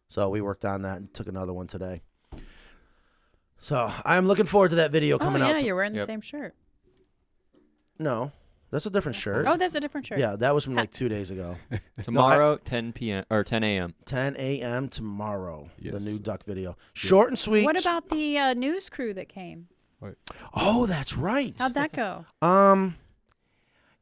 So we worked on that and took another one today. So I'm looking forward to that video coming oh, yeah, out. you're wearing the Yep. same shirt. No, that's a different shirt. Oh, that's a different shirt. Yeah, that was from like 2 days ago. Tomorrow, 10 p.m. or 10 a.m. 10 a.m. tomorrow, Yes. the new duck video. Short and sweet. What about the news crew that came? Oh, that's right. How'd that go?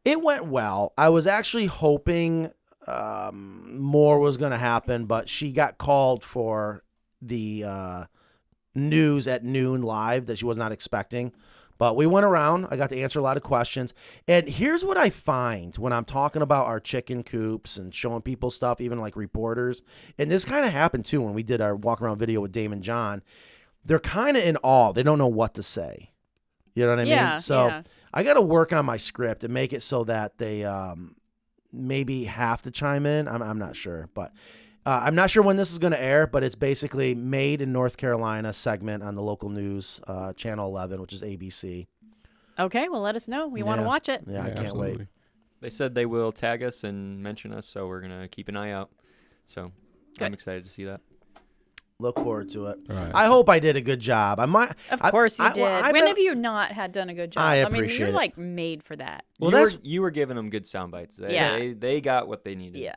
It went well. I was actually hoping more was going to happen, but she got called for the news at noon live that she was not expecting. But we went around. I got to answer a lot of questions. And here's what I find when I'm talking about our chicken coops and showing people stuff, even like reporters. And this kind of happened too when we did our walk around video with Dame and John. They're kind of in awe. They don't know what to say. You know what I Yeah, mean? So yeah. I got to work on my script and make it so that they maybe have to chime in. I'm not sure, but I'm not sure when this is going to air, but it's basically made in North Carolina segment on the local news, Channel 11, which is ABC. Okay, well, let us know. We want to Yeah. watch it. Yeah, I can't wait. absolutely. They said they will tag us and mention us, so we're gonna keep an eye out. So Good. I'm excited to see that. Look forward to it. All right. I hope I did a good job. I might. Of course you I- did. well, I when bet- have you not had done a good job? I mean, appreciate you're it. like made for that. Well, You were giving them good sound bites. Yeah. They got what they needed. Yeah.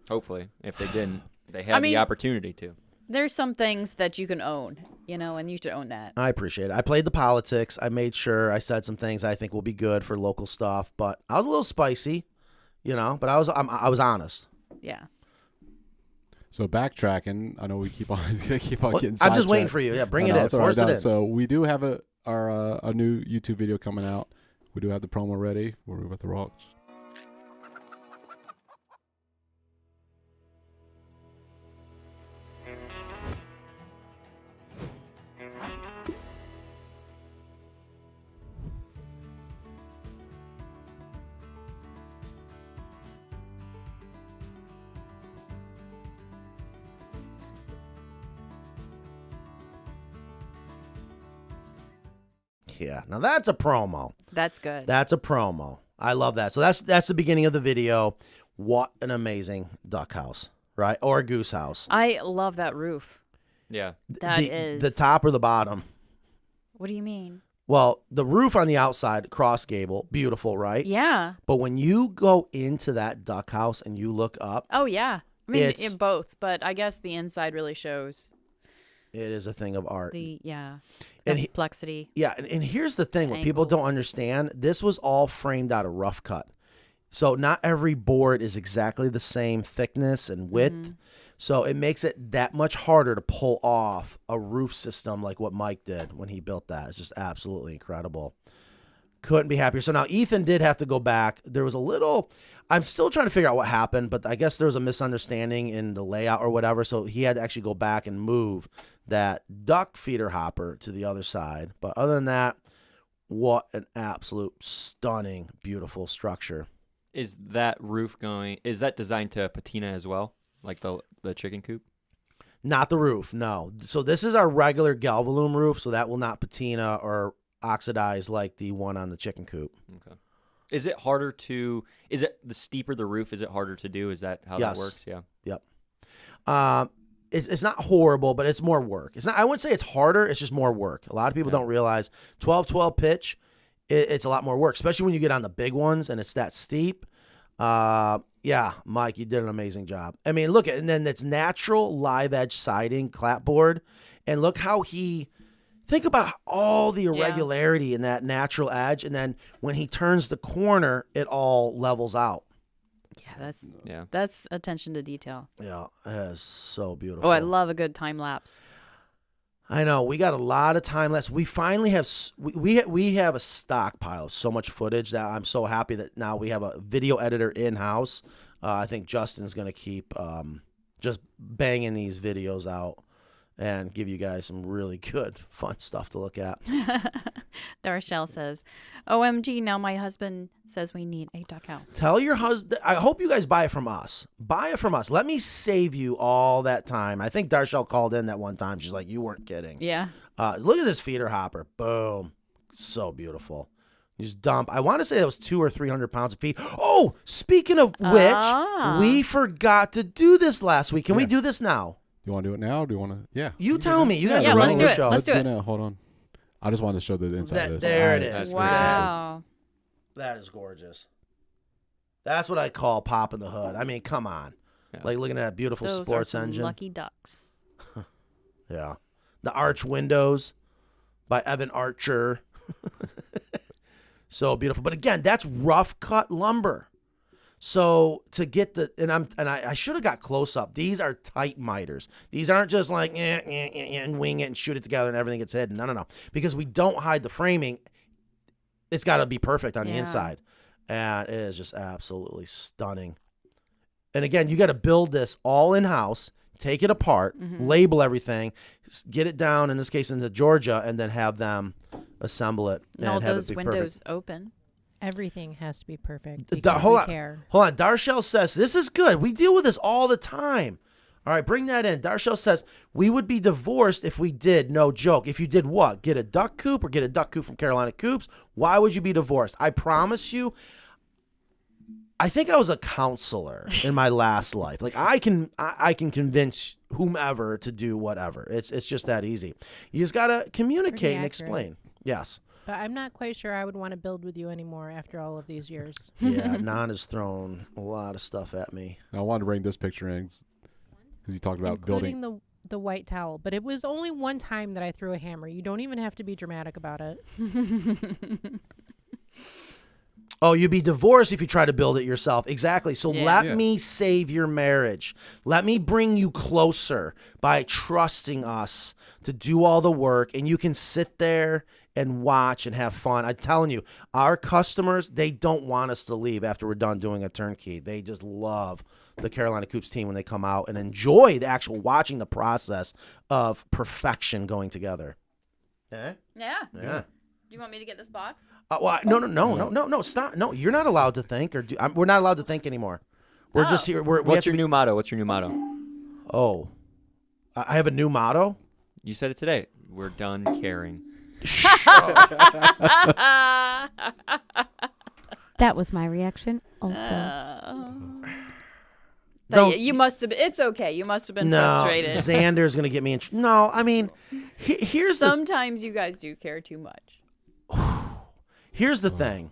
Hopefully, if they didn't, they had mean- the opportunity to. There's some things that you can own, and you should own that. I appreciate it. I played the politics. I made sure I said some things I think will be good for local stuff, but I was a little spicy, but I was honest. Yeah. So backtracking, I know we keep on Well, getting. I'm just waiting sidetracked. for you. Yeah, bring I it know, in. it's all right. Force it No, in. So we do have a new YouTube video coming out. We do have the promo ready. We're with the rocks. Yeah. Now that's a promo. That's good. That's a promo. I love that. So that's the beginning of the video. What an amazing duck house, right? Or a goose house. I love that roof. Yeah. That the, is. the top or the bottom. What do you mean? Well, the roof on the outside, cross gable, beautiful, right? Yeah. But when you go into that duck house and you look up, Oh, yeah. I mean, It's- in both, but I guess the inside really shows. It is a thing of art. The And complexity. and here's the thing: what people don't Angles. understand, this was all framed out of rough cut. So not every board is exactly the same thickness and width. So it makes it that much harder to pull off a roof system like what Mike did when he built that. It's just absolutely incredible. Couldn't be happier. So now Ethan did have to go back. There was a little, I'm still trying to figure out what happened, but I guess there was a misunderstanding in the layout or whatever. So he had to actually go back and move that duck feeder hopper to the other side. But other than that, what an absolute stunning, beautiful structure. Is that designed to patina as well? Like the chicken coop? Not the roof, no. So this is our regular Galvalume roof, so that will not patina or oxidize like the one on the chicken coop. Okay. Is it harder to? Is it the steeper the roof? Is it harder to do? Is that how Yes. that works? Yeah. Yep. It's not horrible, but it's more work. It's not. I wouldn't say it's harder. It's just more work. A lot of people don't realize 12-12 pitch. It's a lot more work, especially when you get on the big ones and it's that steep. Yeah, Mike, you did an amazing job. I mean, look at, and then it's natural live edge siding clapboard, and look how think about all the irregularity in that natural edge, and then when he turns the corner, it all levels out. That's attention to detail. Yeah, it is so beautiful. Oh, I love a good time lapse. I know, we got a lot of time left. We finally have we have a stockpile of so much footage that I'm so happy that now we have a video editor in house. I think Justin's gonna keep just banging these videos out and give you guys some really good, fun stuff to look at. Darshell says, "OMG! Now my husband says we need a duck house." Tell your husband. I hope you guys buy it from us. Buy it from us. Let me save you all that time. I think Darshell called in that one time. She's like, "You weren't kidding." Yeah. Look at this feeder hopper. Boom. So beautiful. You just dump. I want to say that was 200 or 300 pounds of feed. Oh, speaking of which, we forgot to do this last week. Can we do this now? You want to do it now? Or do you want to? Yeah. You tell me. You guys Yeah, are let's running do the it. show. Let's do it. Now. Hold on. I just wanted to show the inside of this. There it is. That's Wow. That is gorgeous. That's what I call popping the hood. I mean, come on. Yeah. Like looking at that beautiful Those sports are some engine. lucky ducks. Yeah. The arch windows by Evan Archer. So beautiful. But again, that's rough cut lumber. So to get the I should have got close up. These are tight miters. These aren't just like and wing it and shoot it together and everything gets hidden. No. Because we don't hide the framing. It's got to be perfect on the inside. And it is just absolutely stunning. And again, you got to build this all in house, take it apart, label everything, get it down, in this case, into Georgia, and then have them assemble it. And all have those it be windows perfect. open. Everything has to be perfect. Da- Because hold we on. care. Hold on. Darshell says, this is good. We deal with this all the time. All right, bring that in. Darshell says, we would be divorced if we did, no joke. If you did what? Get a duck coop or get a duck coop from Carolina Coops? Why would you be divorced? I promise you, I think I was a counselor in my last life. Like I can convince whomever to do whatever. It's just that easy. You just got to communicate and accurate. explain. Yes. But I'm not quite sure I would want to build with you anymore after all of these years. Yeah, Nan has thrown a lot of stuff at me. I wanted to bring this picture in because you talked about Including building. the white towel. But it was only one time that I threw a hammer. You don't even have to be dramatic about it. Oh, you'd be divorced if you try to build it yourself. Exactly. So let Yeah. me save your marriage. Let me bring you closer by trusting us to do all the work, and you can sit there and watch and have fun. I'm telling you, our customers, they don't want us to leave after we're done doing a turnkey. They just love the Carolina Coops team when they come out and enjoy the actual watching the process of perfection going together. Eh? Yeah. Yeah. Do you want me to get this box? Well, no, stop. No, you're not allowed to think, we're not allowed to think anymore. We're just here. We have What's to your be- new motto? What's your new motto? Oh, I have a new motto. You said it today. We're done caring. That was my reaction also. Don't- You must have been. It's okay. You must have been No, frustrated. Xander's gonna get me in. No, I mean, here's the Sometimes you guys do care too much. here's the thing.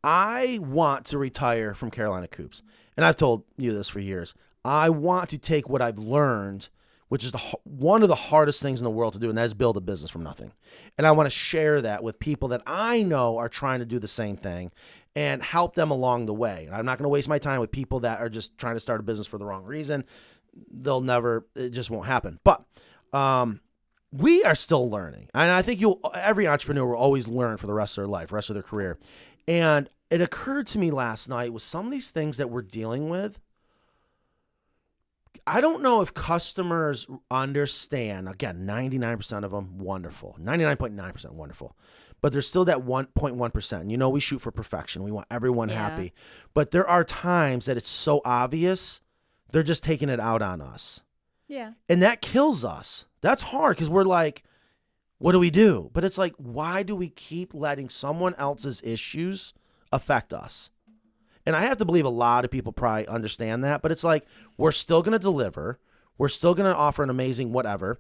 I want to retire from Carolina Coops, and I've told you this for years. I want to take what I've learned which is one of the hardest things in the world to do, and that is build a business from nothing. And I want to share that with people that I know are trying to do the same thing and help them along the way. And I'm not going to waste my time with people that are just trying to start a business for the wrong reason. It just won't happen. But we are still learning. And I think every entrepreneur will always learn for the rest of their life, rest of their career. And it occurred to me last night with some of these things that we're dealing with, I don't know if customers understand. Again, 99% of them, wonderful. 99.9% wonderful. But there's still that 1.1%. You know, we shoot for perfection. We want everyone happy. But there are times that it's so obvious, they're just taking it out on us. Yeah. And that kills us. That's hard because we're like, what do we do? But it's like, why do we keep letting someone else's issues affect us? And I have to believe a lot of people probably understand that, but it's like, we're still going to deliver. We're still going to offer an amazing whatever.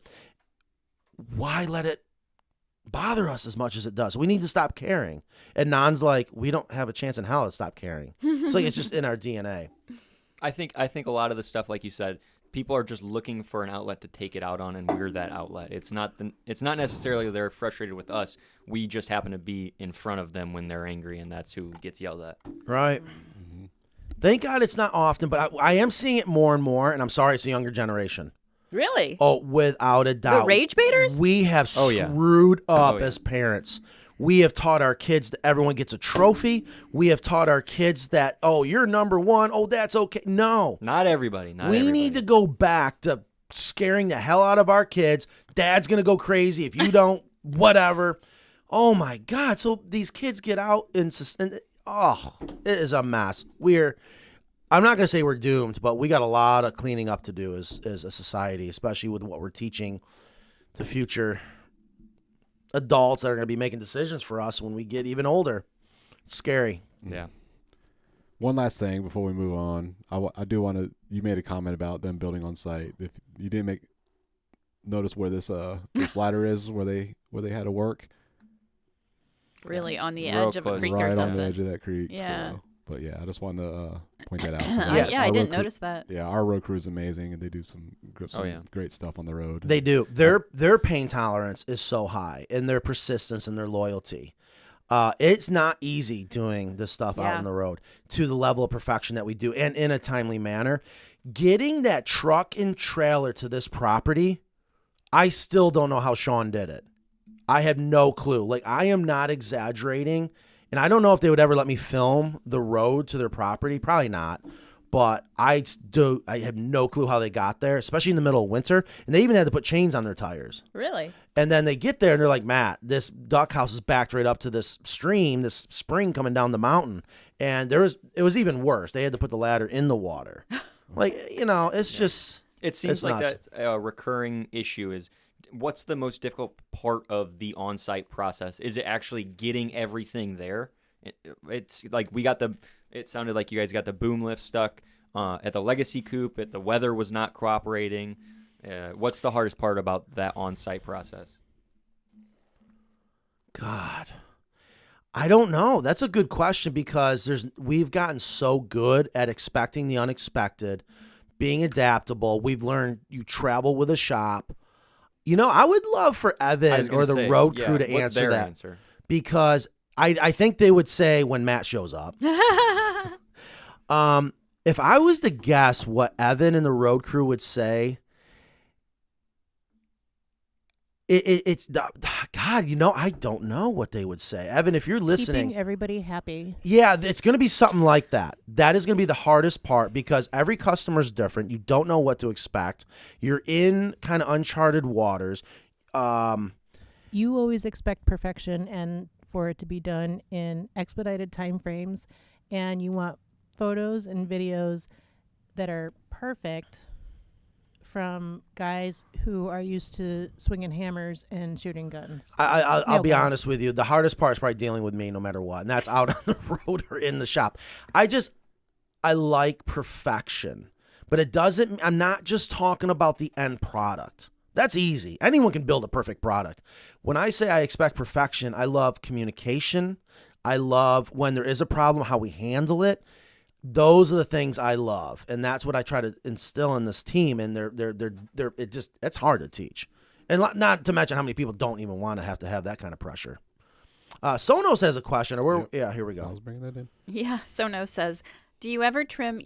Why let it bother us as much as it does? We need to stop caring. And Nan's like, we don't have a chance in hell to stop caring. It's like, it's just in our DNA. I think a lot of the stuff, like you said, people are just looking for an outlet to take it out on, and we're that outlet. It's not necessarily they're frustrated with us. We just happen to be in front of them when they're angry, and that's who gets yelled at. Right. Mm-hmm. Thank God it's not often, but I am seeing it more and more, and I'm sorry it's a younger generation. Really? Oh, without a doubt. The rage baiters? We have screwed up as parents. We have taught our kids that everyone gets a trophy. We have taught our kids that, oh, you're number one. Oh, that's okay. No. Not everybody. We need to go back to scaring the hell out of our kids. Dad's going to go crazy if you don't, whatever. Oh, my God. So these kids get out and it is a mess. I'm not going to say we're doomed, but we got a lot of cleaning up to do as a society, especially with what we're teaching the future adults that are going to be making decisions for us when we get even older. It's scary. Yeah. One last thing before we move on. I do want to, you made a comment about them building on site. If you didn't notice where this ladder is, where they had to work. Really on the Real edge of a close. creek or Right something. on the edge of that creek. Yeah. So, but yeah, I just wanted to point that out. Yes. Yeah, I didn't notice that. Yeah, our road crew is amazing, and they do some great stuff on the road. They do. Their pain tolerance is so high, and their persistence and their loyalty. It's not easy doing this stuff out on the road to the level of perfection that we do, and in a timely manner. Getting that truck and trailer to this property, I still don't know how Sean did it. I have no clue. Like, I am not exaggerating. And I don't know if they would ever let me film the road to their property. Probably not. But I have no clue how they got there, especially in the middle of winter. And they even had to put chains on their tires. Really? And then they get there and they're like, Matt, this duck house is backed right up to this stream, this spring coming down the mountain. And it was even worse. They had to put the ladder in the water. Like, it's just. It seems like nuts. that a recurring issue is, what's the most difficult part of the on-site process? Is it actually getting everything there? It's like it sounded like you guys got the boom lift stuck at the legacy coop. The weather was not cooperating. What's the hardest part about that on-site process? God, I don't know. That's a good question because we've gotten so good at expecting the unexpected, being adaptable. We've learned you travel with a shop. I would love for Evan or the road crew to answer that. Because I think they would say when Matt shows up. If I was to guess what Evan and the road crew would say, it's God, I don't know what they would say. Evan, if you're listening. Keeping everybody happy. Yeah, it's going to be something like that. That is going to be the hardest part because every customer is different. You don't know what to expect. You're in kind of uncharted waters. You always expect perfection and for it to be done in expedited time frames, and you want photos and videos that are perfect from guys who are used to swinging hammers and shooting guns. I'll be honest with you. The hardest part is probably dealing with me no matter what, and that's out on the road or in the shop. I like perfection, but I'm not just talking about the end product. That's easy. Anyone can build a perfect product. When I say I expect perfection, I love communication. I love when there is a problem, how we handle it. Those are the things I love, and that's what I try to instill in this team. And it's hard to teach, and not to mention how many people don't even want to have that kind of pressure. Sonos has a question. Yeah, here we I go. was bringing that in. Yeah, Sono says, do you ever trim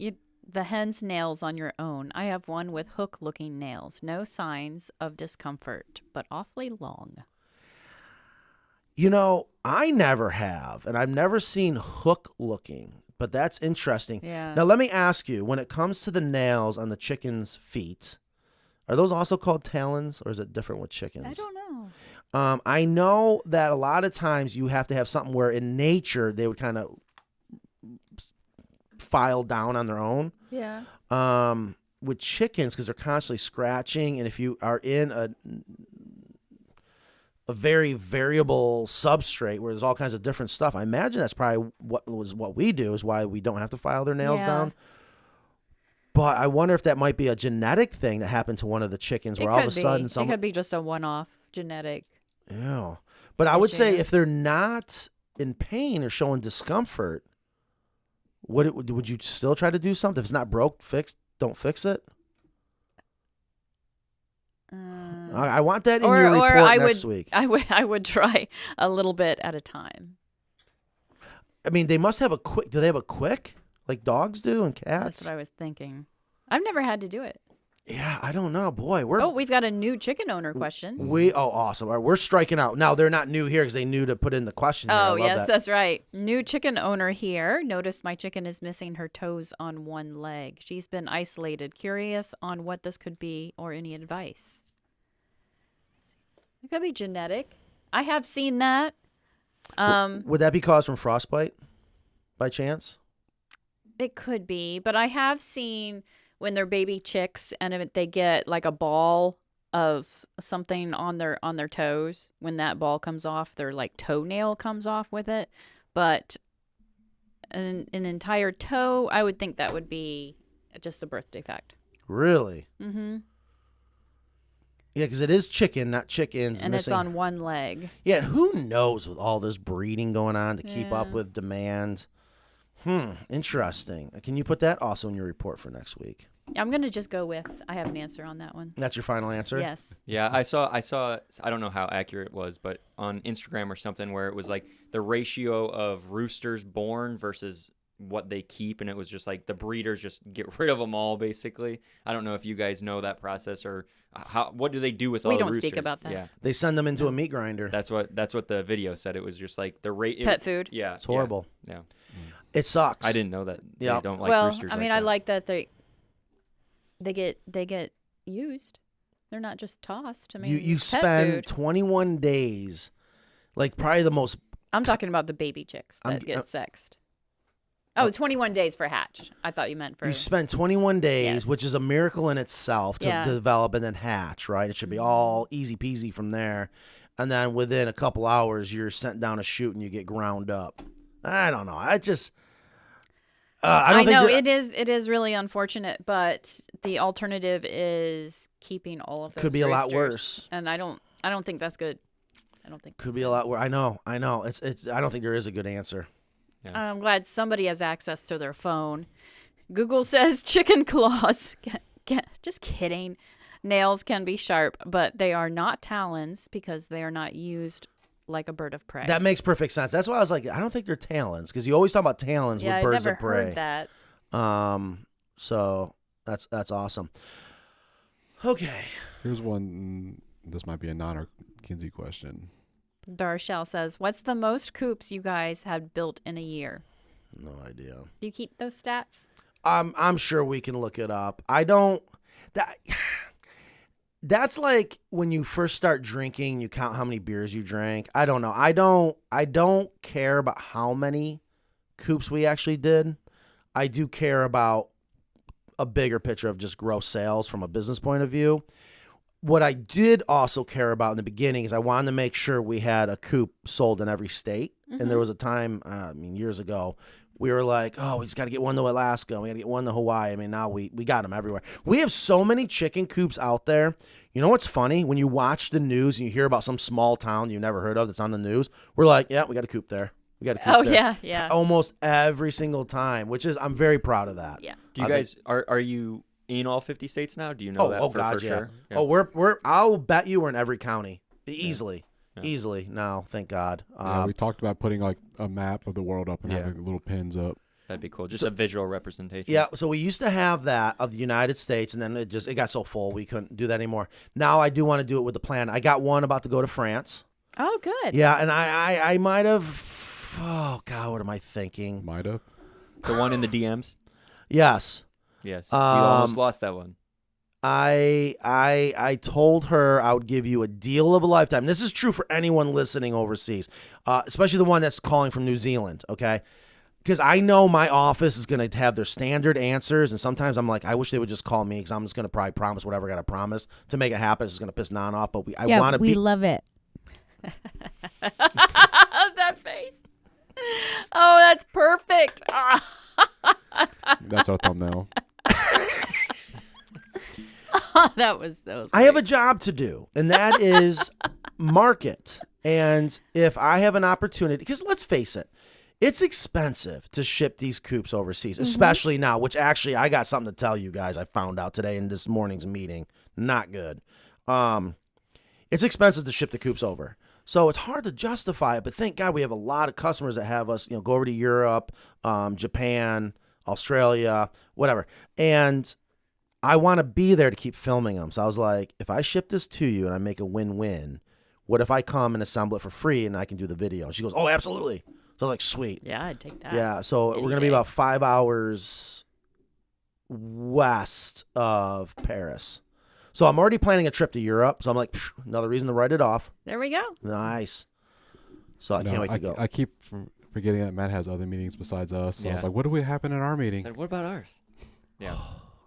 the hen's nails on your own? I have one with hook-looking nails. No signs of discomfort, but awfully long. I never have, and I've never seen hook-looking, but that's interesting. Yeah. Now, let me ask you, when it comes to the nails on the chicken's feet, are those also called talons, or is it different with chickens? I don't know. I know that a lot of times you have to have something where in nature they would kind of file down on their own. Yeah. With chickens, because they're constantly scratching, and if you are in a very variable substrate where there's all kinds of different stuff, I imagine that's probably what we do, is why we don't have to file their nails down. But I wonder if that might be a genetic thing that happened to one of the chickens, where all of a sudden it could be just a one-off genetic. Yeah. But I would say issue. if they're not in pain or showing discomfort, would you still try to do something? If it's not broke, don't fix it. I want that in your report next week. I would try a little bit at a time. I mean, they must have a quick. Do they have a quick like dogs do and cats? That's what I was thinking. I've never had to do it. Yeah, I don't know. Boy, we've got a new chicken owner question. Awesome. All right, we're striking out. Now, they're not new here because they knew to put in the question. Oh, yes, that's right. New chicken owner here. Noticed my chicken is missing her toes on one leg. She's been isolated. Curious on what this could be or any advice. It could be genetic. I have seen that. Would that be caused from frostbite by chance? It could be, but I have seen when they're baby chicks and if they get like a ball of something on their toes, when that ball comes off, their like toenail comes off with it. But an entire toe, I would think that would be just a birth defect. Really? Mm-hmm. Yeah, because it is chicken, not chickens. And it's on one leg. Yeah, and who knows with all this breeding going on to keep up with demand. Interesting. Can you put that also in your report for next week? I'm going to just go with, I have an answer on that one. That's your final answer? Yes. Yeah, I saw, I don't know how accurate it was, but on Instagram or something where it was like the ratio of roosters born versus what they keep, and it was just like the breeders just get rid of them all, basically. I don't know if you guys know that process or what do they do with all the roosters? We don't speak about that. Yeah. They send them into a meat grinder. That's what the video said. It was just like the rate. Pet food. Yeah. It's horrible. Yeah. It sucks. I didn't know that. Yeah. They don't like well, roosters. I mean, I like that they get used. They're not just tossed. I mean, you it's pet spend food. 21 days, like probably the most. I'm talking about the baby chicks that get sexed. Oh, 21 days for hatch. I thought you meant for. You spend 21 days, Yes. which is a miracle in itself to develop and then hatch, right? It should be all easy peasy from there. And then within a couple hours, you're sent down a chute and you get ground up. I don't know. I just. I know it is really unfortunate, but the alternative is keeping all of those. Could be a lot roosters. worse. And I don't think that's good. I don't think Could be a lot worse. I know. It's. I don't think there is a good answer. Yeah. I'm glad somebody has access to their phone. Google says chicken claws. Just kidding. Nails can be sharp, but they are not talons because they are not used like a bird of prey. That makes perfect sense. That's why I was like, I don't think they're talons because you always talk about talons with birds of prey. I never heard that. So that's awesome. Okay. Here's one. This might be a non or Kinsey question. Darshell says, "What's the most coops you guys have built in a year?" No idea. Do you keep those stats? I'm sure we can look it up. I don't. That's like when you first start drinking, you count how many beers you drank. I don't know. I don't care about how many coops we actually did. I do care about a bigger picture of just gross sales from a business point of view. What I did also care about in the beginning is I wanted to make sure we had a coop sold in every state. And there was a time, years ago, we were like, oh, we just got to get one to Alaska. We got to get one to Hawaii. I mean, now we got them everywhere. We have so many chicken coops out there. You know what's funny? When you watch the news and you hear about some small town you never heard of that's on the news, we're like, yeah, we got a coop there. We got a coop Oh there. yeah. Almost every single time, which is I'm very proud of that. Yeah. Do you I guys are you in all 50 states now? Do you know that for God, yeah. sure? Yeah. Oh, we're I'll bet you we're in every county easily. Yeah. Easily. No, thank God. Yeah, we talked about putting like a map of the world up and Yeah. having little pins up. That'd be cool. Just a visual representation. Yeah, so we used to have that of the United States, and then it got so full we couldn't do that anymore. Now I do want to do it with the plan. I got one about to go to France. Oh, good. Yeah, and I might have. Oh God, what am I thinking? Might have. The one in the DMs? Yes, Yes. We almost lost that one. I told her I would give you a deal of a lifetime. This is true for anyone listening overseas, especially the one that's calling from New Zealand. Okay. Because I know my office is going to have their standard answers, and sometimes I'm like, I wish they would just call me because I'm just going to probably promise whatever I got to promise to make it happen. It's going to piss Non off, but I want to be. We love it. That face. Oh, that's perfect. That's our thumbnail. That was I have a job to do, and that is market. And if I have an opportunity, because let's face it, it's expensive to ship these coops overseas, especially now, which actually I got something to tell you guys I found out today in this morning's meeting. Not good. It's expensive to ship the coops over. So it's hard to justify it, but thank God we have a lot of customers that have us, go over to Europe, Japan, Australia, whatever. And I want to be there to keep filming them. So I was like, if I ship this to you and I make a win-win, what if I come and assemble it for free and I can do the video? And she goes, oh, absolutely. So I was like, sweet. Yeah, I'd take that. Yeah, so we're going to be about 5 hours west of Paris. So I'm already planning a trip to Europe. So I'm like, another reason to write it off. There we go. Nice. So I can't wait to go. I keep forgetting that Matt has other meetings besides us. So I was like, what do we happen in our meeting? And what about ours? Yeah.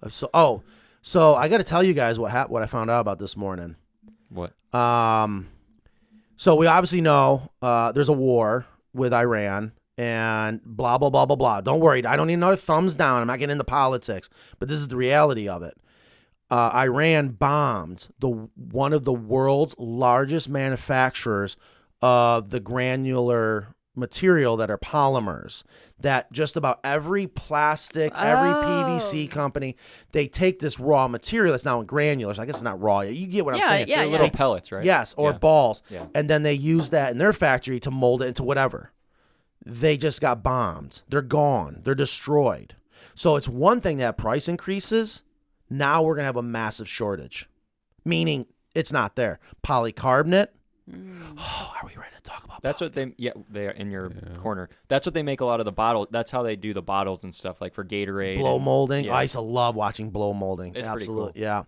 So I got to tell you guys what I found out about this morning. What? So we obviously know there's a war with Iran and blah, blah, blah, blah, blah. Don't worry. I don't need another thumbs down. I'm not getting into politics, but this is the reality of it. Iran bombed one of the world's largest manufacturers of the granular material that are polymers, that just about every plastic, every PVC company, they take this raw material that's now in granulars. I guess it's not raw. You get what I'm saying. Yeah, They're little pellets, right? Yes, or balls. Yeah. And then they use that in their factory to mold it into whatever. They just got bombed. They're gone. They're destroyed. So it's one thing that price increases. Now we're going to have a massive shortage, meaning it's not there. Polycarbonate. Oh, are we ready to talk about That's what they are in your corner. That's what they make a lot of the bottles. That's how they do the bottles and stuff, like for Gatorade. blow molding? Yeah. I used to love watching blow molding. It's pretty Absolutely. cool. Yeah.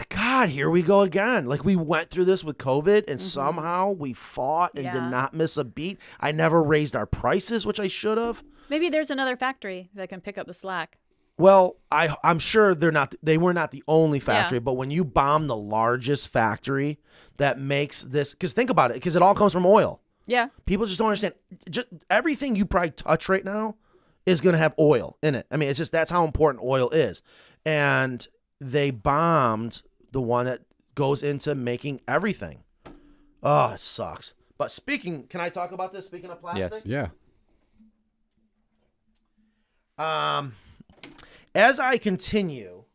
God, here we go again. Like we went through this with COVID and somehow we fought and did not miss a beat. I never raised our prices, which I should have. Maybe there's another factory that can pick up the slack. Well, I'm sure they were not the only factory, but when you bomb the largest factory that makes this, because think about it, because it all comes from oil. Yeah. People just don't understand. Just everything you probably touch right now is going to have oil in it. I mean, it's just that's how important oil is. And they bombed the one that goes into making everything. Oh, it sucks. But can I talk about this? Speaking of plastic? Yeah. As I continue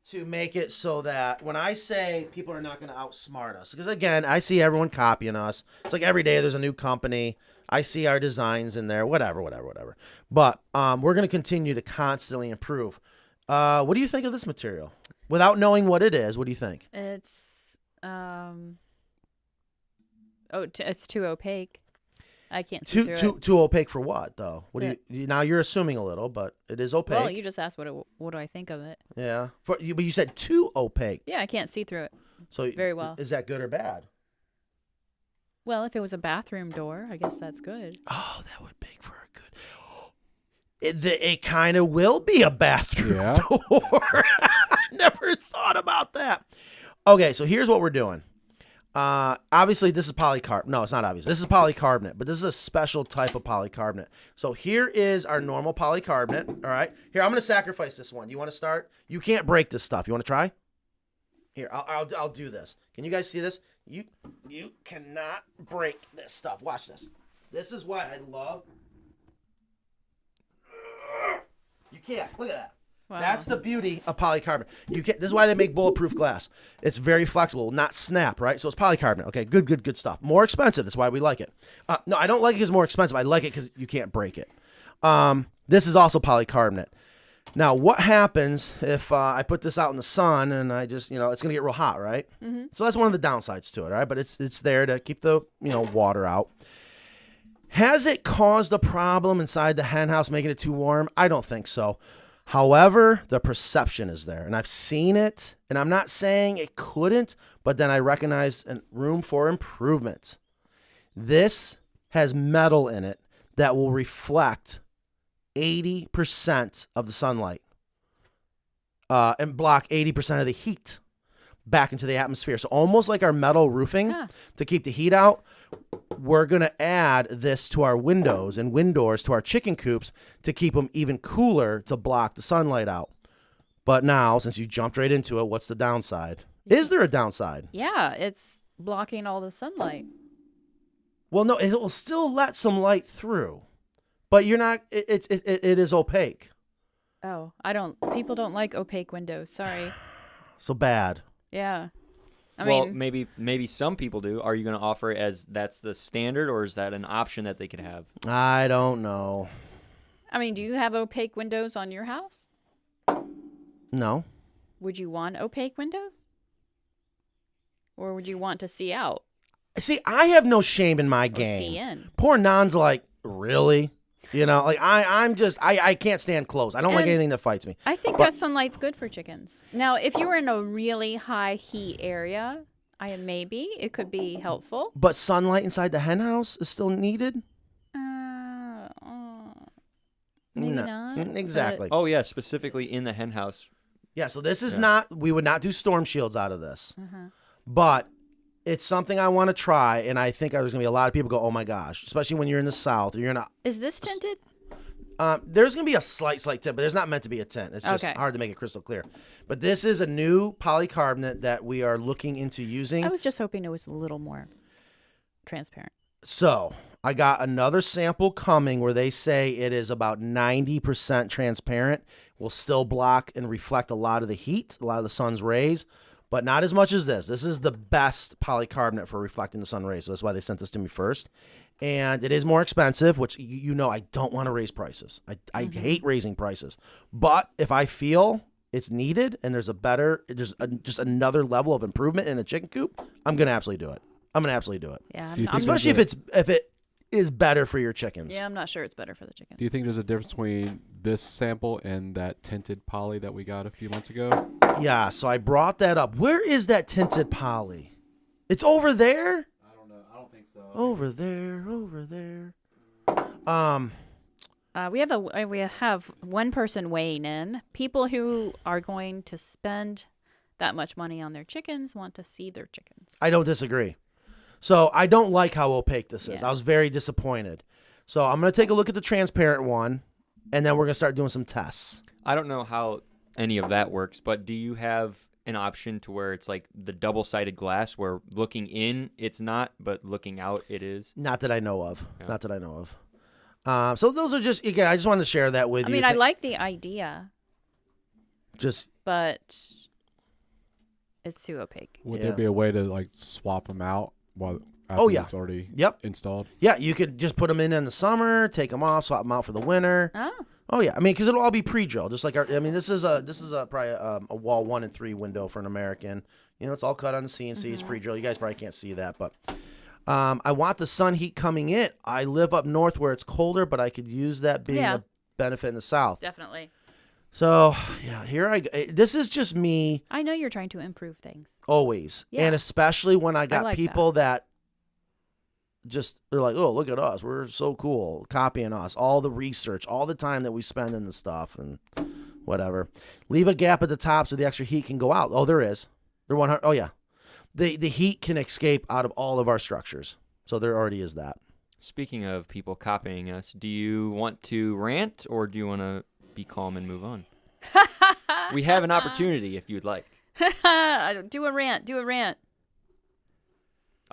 to make it so that when I say people are not going to outsmart us, because again, I see everyone copying us. It's like every day there's a new company. I see our designs in there, whatever. But we're going to continue to constantly improve. What do you think of this material? Without knowing what it is, what do you think? It's it's too opaque. I can't see through it. Too opaque for what though? What do you? Now you're assuming a little, but it is opaque. Well, you just asked what do I think of it? Yeah, but you said too opaque. Yeah, I can't see through it. So very well. Is that good or bad? Well, if it was a bathroom door, I guess that's good. Oh, that would make for a good. It kind of will be a bathroom door. I never thought about that. Okay, so here's what we're doing. Obviously this is polycarbonate. No, it's not obvious. This is polycarbonate, but this is a special type of polycarbonate. So here is our normal polycarbonate. All right. Here, I'm going to sacrifice this one. You want to start? You can't break this stuff. You want to try? Here, I'll do this. Can you guys see this? You cannot break this stuff. Watch this. This is why I love. You can't. Look at that. Wow. That's the beauty of polycarbonate. You can. This is why they make bulletproof glass. It's very flexible, not snap, right? So it's polycarbonate. Okay, good stuff. More expensive. That's why we like it. No, I don't like it because it's more expensive. I like it because you can't break it. This is also polycarbonate. Now, what happens if I put this out in the sun and I just, it's going to get real hot, right? Mm-hmm. So that's one of the downsides to it, all right? But it's there to keep the, water out. Has it caused a problem inside the hen house, making it too warm? I don't think so. However, the perception is there, and I've seen it, and I'm not saying it couldn't, but then I recognize room for improvement. This has metal in it that will reflect 80% of the sunlight and block 80% of the heat back into the atmosphere. So almost like our metal roofing to keep the heat out, we're going to add this to our windows and wind doors to our chicken coops to keep them even cooler to block the sunlight out. But now, since you jumped right into it, what's the downside? Is there a downside? Yeah, it's blocking all the sunlight. Well, no, it will still let some light through, but you're not. It is opaque. Oh, people don't like opaque windows. Sorry. So bad. Yeah. I Well, mean, maybe some people do. Are you going to offer it as that's the standard, or is that an option that they could have? I don't know. do you have opaque windows on your house? No. Would you want opaque windows? Or would you want to see out? See, I have no shame in my Or game. see in? Poor Nan's like, really? I can't stand close. I don't like And anything that fights me. I think that sunlight's good for chickens. Now, if you were in a really high heat area, maybe it could be helpful. But sunlight inside the hen house is still needed? Maybe No, not. exactly. Oh yeah, specifically in the hen house. Yeah, so this is Yeah. not, we would not do storm shields out of this. Uh-huh. But it's something I want to try, and I think there's going to be a lot of people go, oh my gosh, especially when you're in the South or you're in a, Is this tinted? there's going to be a slight tint, but there's not meant to be a tint. It's just Okay. hard to make it crystal clear. But this is a new polycarbonate that we are looking into using. I was just hoping it was a little more transparent. So I got another sample coming where they say it is about 90% transparent, will still block and reflect a lot of the heat, a lot of the sun's rays, but not as much as this. This is the best polycarbonate for reflecting the sun rays. So that's why they sent this to me first. And it is more expensive, which I don't want to raise prices. I hate raising prices. But if I feel it's needed and there's just another level of improvement in a chicken coop, I'm going to absolutely do it. Yeah, Do you think Especially if it is better for your chickens. I'm not sure it's better for the chickens. Do you think there's a difference between this sample and that tinted poly that we got a few months ago? Yeah, so I brought that up. Where is that tinted poly? It's over there? I don't know. I don't think so. Over there. We have one person weighing in. People who are going to spend that much money on their chickens want to see their chickens. I don't disagree. So I don't like how opaque this is. Yeah. I was very disappointed. So I'm going to take a look at the transparent one, and then we're going to start doing some tests. I don't know how any of that works, but do you have an option to where it's like the double-sided glass where looking in it's not, but looking out it is? Not that I know of. Yeah. So those are just, again, I just wanted to share that with you. I like the idea, but it's too opaque. Would Yeah. there be a way to swap them out after Oh, yeah. it's already Yep. installed? Yeah, you could just put them in the summer, take them off, swap them out for the winter. Oh, Oh yeah, because it'll all be pre-drilled, just like this is probably a wall 1 and 3 window for an American. It's all cut on the CNC, it's pre-drilled. You guys probably can't see that, but I want the sun heat coming in. I live up north where it's colder, but I could use that being Yeah. a benefit in the south. definitely. So yeah, here I go. This is just me I know you're trying to improve things. always, Yeah. and especially when I got like people that just they're like, oh, look at us, we're so cool, copying us, all the research, all the time that we spend in the stuff and whatever. Leave a gap at the top so the extra heat can go out. Oh, there is. There 100. Oh yeah, the heat can escape out of all of our structures, so there already is that. Speaking of people copying us, do you want to rant or do you want to be calm and move on? We have an opportunity if you'd like. Do a rant.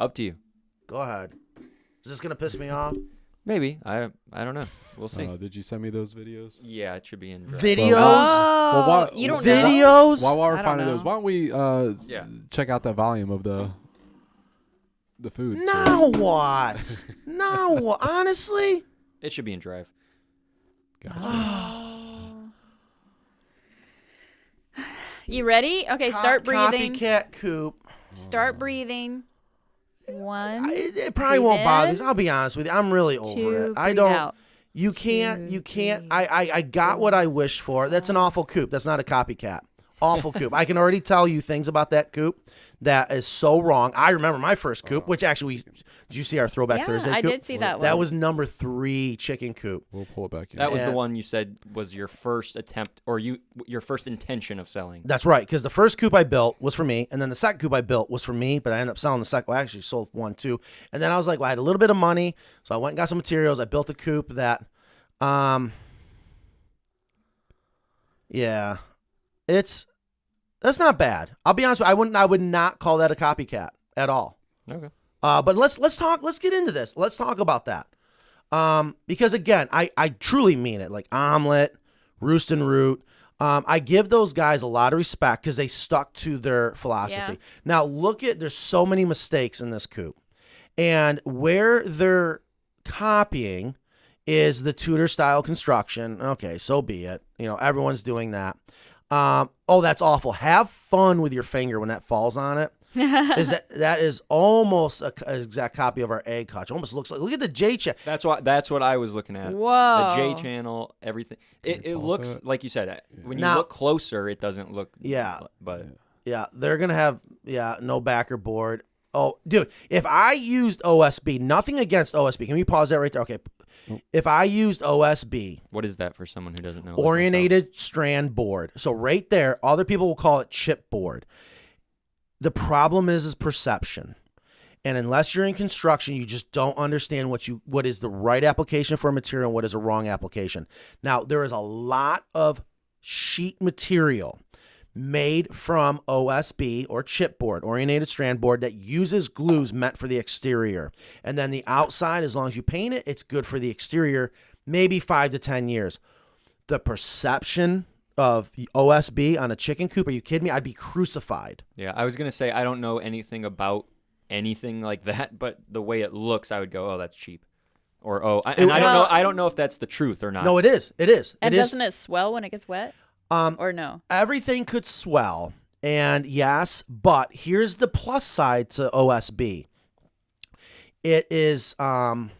Up to you. Go ahead. Is this gonna piss me off? Maybe. I don't know. We'll see. Did you send me those videos? Yeah, it should be in. Drive. Videos. Oh, why- you don't know? Videos. While we're I don't finding know. those, why don't we Yeah. check out the volume of the food? Now what? Now what? Honestly. It should be in Drive. Gotcha. You ready? Okay, start breathing. Copycat Coop. Start breathing. One, It probably Breathe won't bother in. me. I'll be honest with you. I'm really over two, it. I breathe don't. out. You can't. Two, You can't. three, I got what I wished for. That's an awful coop. That's not a copycat. Awful coop. I can already tell you things about that coop that is so wrong. I remember my first coop, which actually did you see our Throwback Yeah, Thursday I coop? did see that one. That was number 3 chicken coop. We'll pull it back in. That was the Yeah. one you said was your first attempt, or your first intention of selling. That's right, because the first coop I built was for me, and then the second coop I built was for me, but I ended up selling the second. Well, I actually sold one too, and then I was like, well, I had a little bit of money, so I went and got some materials. I built a coop that, yeah, that's not bad. I'll be honest with you, I would not call that a copycat at all. Okay. But let's get into this. Let's talk about that. Because again, I truly mean it. Like Omelet, Roost and Root. I give those guys a lot of respect because they stuck to their philosophy. Yeah. Now there's so many mistakes in this coop. And where they're copying is the Tudor style construction. Okay, so be it. Everyone's doing that. That's awful. Have fun with your finger when that falls on it. That is almost an exact copy of our egg hutch. Almost looks like, look at the J channel. That's what I was looking at. Whoa. The J channel, everything. It pause looks that? like you said. When you Now- look closer, it doesn't look. Yeah. But Yeah, they're gonna have no backer board. Oh, dude, if I used OSB, nothing against OSB. Can we pause that right there? Okay. If I used OSB, what is that for someone who doesn't know? like myself? oriented strand board. So right there, other people will call it chipboard. The problem is perception. And unless you're in construction, you just don't understand what is the right application for a material and what is a wrong application. Now, there is a lot of sheet material made from OSB or chipboard, oriented strand board, that uses glues meant for the exterior. And then the outside, as long as you paint it, it's good for the exterior, maybe 5 to 10 years. The perception of OSB on a chicken coop, are you kidding me? I'd be crucified. Yeah, I was gonna say I don't know anything about anything like that, but the way it looks, I would go, oh, that's cheap, or I don't know. I don't know if that's the truth or not. No, it is. It is. And it is. doesn't it swell when it gets wet? Or no? Everything could swell, and yes, but here's the plus side to OSB. It is I'm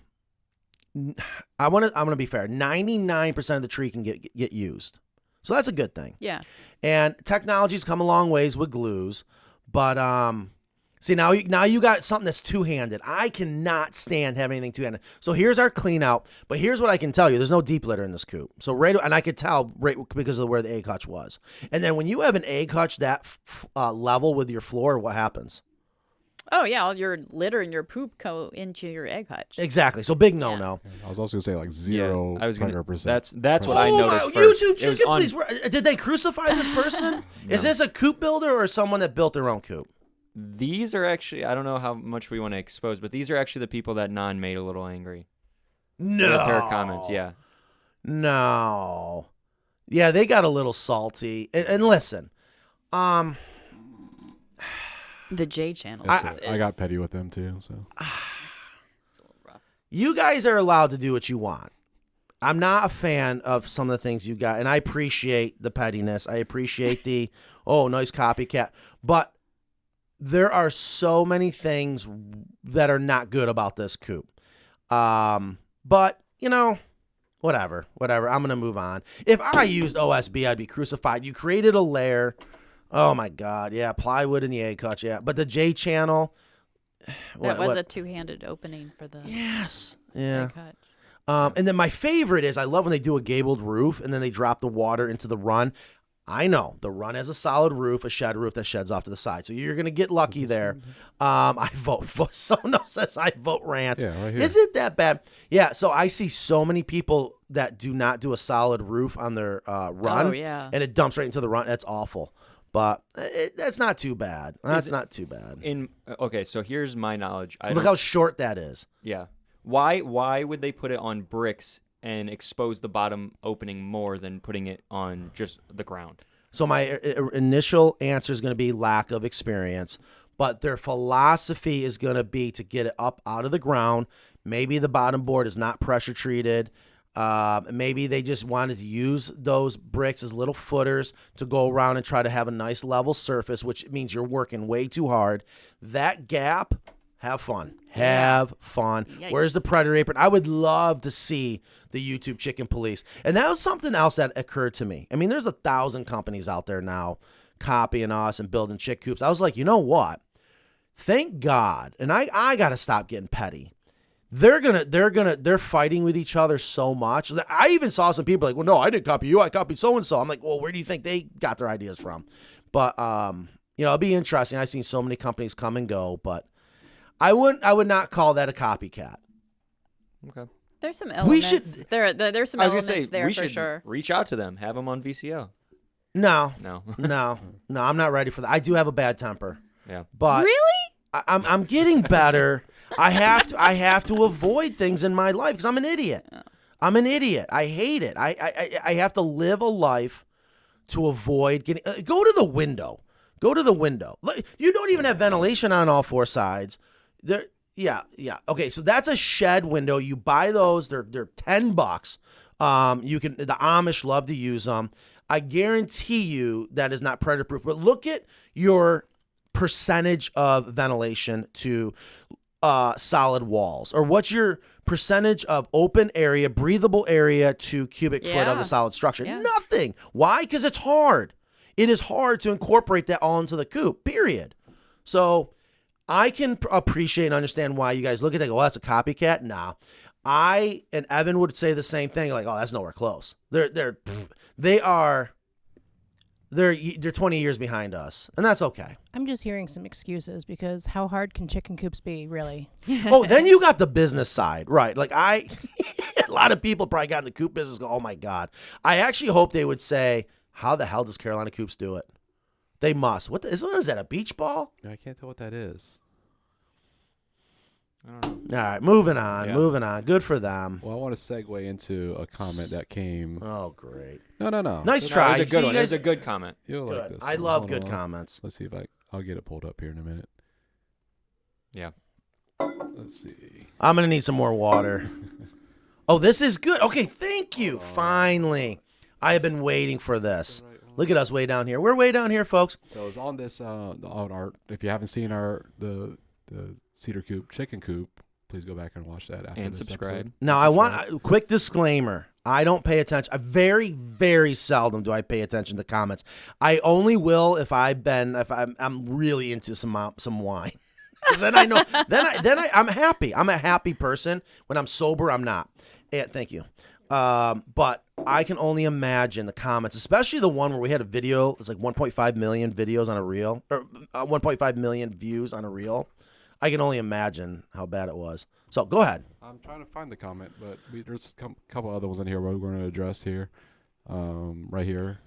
gonna be fair. 99% of the tree can get used, so that's a good thing. Yeah. And technology's come a long ways with glues, but see, now you got something that's two-handed. I cannot stand having anything two-handed. So here's our clean out, but here's what I can tell you. There's no deep litter in this coop. So and I could tell right because of where the egg hutch was. And then when you have an egg hutch that level with your floor, what happens? Oh yeah, all your litter and your poop go into your egg hutch. Exactly. So big no-no. I was also gonna say like Yeah, zero. I was gonna. percent. That's what I noticed my, first. YouTube It was chicken, on- please. Did they crucify this person? Is No. this a coop builder or someone that built their own coop? These are actually, I don't know how much we want to expose, but these are actually the people that Non made a little angry. No. With her comments, yeah. No. Yeah, they got a little salty. And listen, The J channel. I got petty with them too. So It's a little rough. you guys are allowed to do what you want. I'm not a fan of some of the things you got, and I appreciate the pettiness. I appreciate the, nice copycat. But there are so many things that are not good about this coop. But, whatever. I'm going to move on. If I used OSB, I'd be crucified. You created a layer. Oh, my God. Yeah, plywood in the egg hutch. Yeah, but the J channel. That was a two-handed opening for the Yes. Yeah. egg hutch. And then my favorite is I love when they do a gabled roof and then they drop the water into the run. I know the run has a solid roof, a shed roof that sheds off to the side. So you're going to get lucky there. I vote for Sono says I vote rant. Yeah, right here. Is it that bad? Yeah. So I see so many people that do not do a solid roof on their run. Oh, yeah. And it dumps right into the run. That's awful. But that's not too bad. That's not too bad. Okay, so here's my knowledge. Look how short that is. Yeah. Why would they put it on bricks and expose the bottom opening more than putting it on just the ground? So my initial answer is going to be lack of experience, but their philosophy is going to be to get it up out of the ground. Maybe the bottom board is not pressure treated. Maybe they just wanted to use those bricks as little footers to go around and try to have a nice level surface, which means you're working way too hard. That gap, have fun. Have fun. Yikes. Where's the predator apron? I would love to see the YouTube chicken police. And that was something else that occurred to me. I mean, there's 1,000 companies out there now copying us and building chick coops. I was like, you know what? Thank God. And I got to stop getting petty. They're fighting with each other so much. I even saw some people like, well, no, I didn't copy you. I copied so-and-so. I'm like, well, where do you think they got their ideas from? But, it'll be interesting. I've seen so many companies come and go, but I would not call that a copycat. Okay. There's some elements. There's some I was gonna elements say there we for should sure. reach out to them, have them on VCO. No, No. no, I'm not ready for that. I do have a bad temper. Yeah. But Really? I'm getting better. I have to avoid things in my life because I'm an idiot. I'm an idiot. I hate it. I have to live a life to avoid getting. Go to the window. Go to the window. You don't even have ventilation on all four sides. There. Yeah. Okay, so that's a shed window. You buy those. They're $10. The Amish love to use them. I guarantee you that is not predator proof. But look at your percentage of ventilation to solid walls, or what's your percentage of open area, breathable area to cubic foot of the solid structure? Yeah. Nothing. Why? Because it's hard. It is hard to incorporate that all into the coop, period. So I can appreciate and understand why you guys look at that and go, well, that's a copycat. Nah. I and Evan would say the same thing, like, oh, that's nowhere close. They're 20 years behind us, and that's okay. I'm just hearing some excuses because how hard can chicken coops be, really? Oh, then you got the business side, right? Like a lot of people probably got in the coop business go, oh my God. I actually hope they would say, how the hell does Carolina Coops do it? They must. What is that, a beach ball? I can't tell what that is. I don't know. All right, moving on. Yeah. Good for them. Well, I want to segue into a comment that came. Oh, great. No. Nice No, try. it was a good See, one. you It was guys- a good comment. You'll like Good. this. I one. love Hold good on. comments. Let's see if I'll get it pulled up here in a minute. Yeah. Let's see. I'm going to need some more water. Oh, this is good. Okay, thank you. Finally. I have been waiting for this. Look at us way down here. We're way down here, folks. So it's on this on our. If you haven't seen the cedar coop chicken coop, please go back and watch that after And this subscribe. episode. Now, I want a quick disclaimer. I don't pay attention. I very, very seldom do I pay attention to comments. I only will if I'm really into some wine. 'Cause then I know. I'm happy. I'm a happy person. When I'm sober, I'm not. Thank you. But I can only imagine the comments, especially the one where we had a video. It's like 1.5 million videos on a reel, or 1.5 million views on a reel. I can only imagine how bad it was. So go ahead. I'm trying to find the comment, but there's a couple other ones in here we're going to address here. Right here.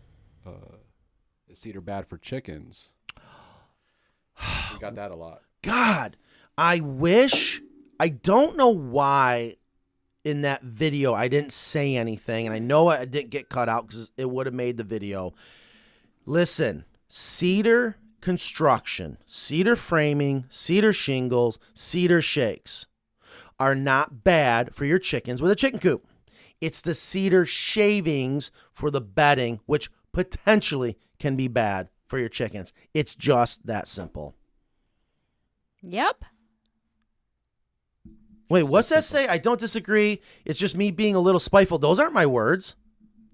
Is cedar bad for chickens? We got that a lot. God, I don't know why in that video I didn't say anything, and I know I didn't get cut out because it would have made the video. Listen, cedar construction, cedar framing, cedar shingles, cedar shakes are not bad for your chickens with a chicken coop. It's the cedar shavings for the bedding, which potentially can be bad for your chickens. It's just that simple. Yep. Wait, what's that say? I don't disagree. It's just me being a little spiteful. Those aren't my words.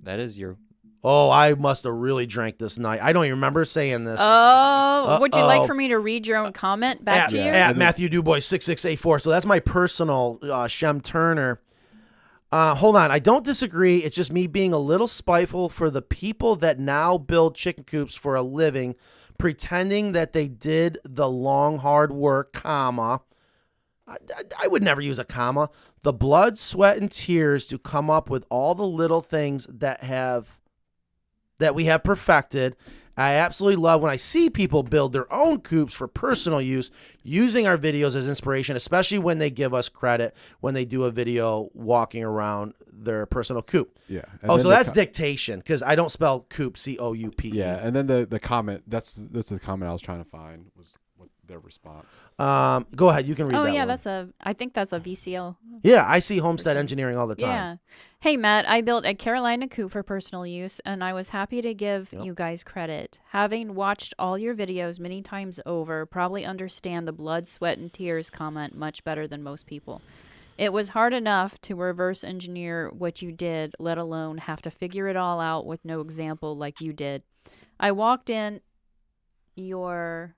That is your. Oh, I must have really drank this night. I don't even remember saying this. Would you like Uh-oh. for me to read your own comment back to you? At Matthew Dubois 6684. So that's my personal Shem Turner. Hold on. I don't disagree. It's just me being a little spiteful for the people that now build chicken coops for a living, pretending that they did the long, hard work, comma. I would never use a comma. The blood, sweat, and tears to come up with all the little things that we have perfected. I absolutely love when I see people build their own coops for personal use, using our videos as inspiration, especially when they give us credit when they do a video walking around their personal coop. Yeah. Oh, so that's dictation, because I don't spell coop, C-O-U-P. Yeah, and then the comment, that's the comment I was trying to find, was what their response. Go ahead, you can read that yeah, one. I think that's a VCO. Yeah, I see Homestead Engineering all the time. Yeah. Hey, Matt, I built a Carolina Coop for personal use, and I was happy to give you guys credit. Having watched all your videos many times over, probably understand the blood, sweat, and tears comment much better than most people. It was hard enough to reverse engineer what you did, let alone have to figure it all out with no example like you did. I walked in your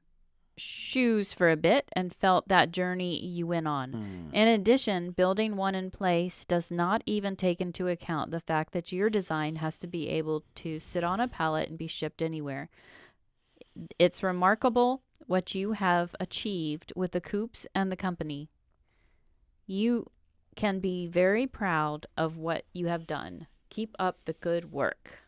shoes for a bit and felt that journey you went on. In addition, building one in place does not even take into account the fact that your design has to be able to sit on a pallet and be shipped anywhere. It's remarkable what you have achieved with the coops and the company. You can be very proud of what you have done. Keep up the good work.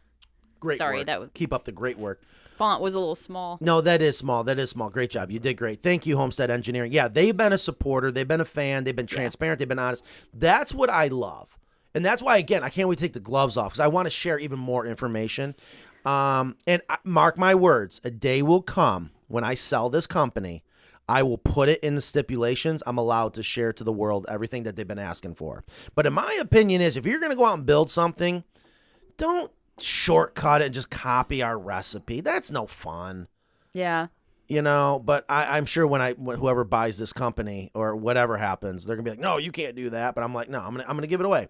Great Sorry, work. that was Keep up the great work. font was a little small. No, that is small. That is small. Great job. You did great. Thank you, Homestead Engineering. Yeah, they've been a supporter. They've been a fan. They've been transparent. They've been honest. That's what I love. And that's why, again, I can't wait to take the gloves off, because I want to share even more information. Mark my words, a day will come when I sell this company, I will put it in the stipulations. I'm allowed to share to the world everything that they've been asking for. But in my opinion is, if you're going to go out and build something, don't shortcut it and just copy our recipe. That's no fun. Yeah. You know, but I'm sure when whoever buys this company or whatever happens, they're gonna be like, no, you can't do that. But I'm like, no, I'm gonna give it away.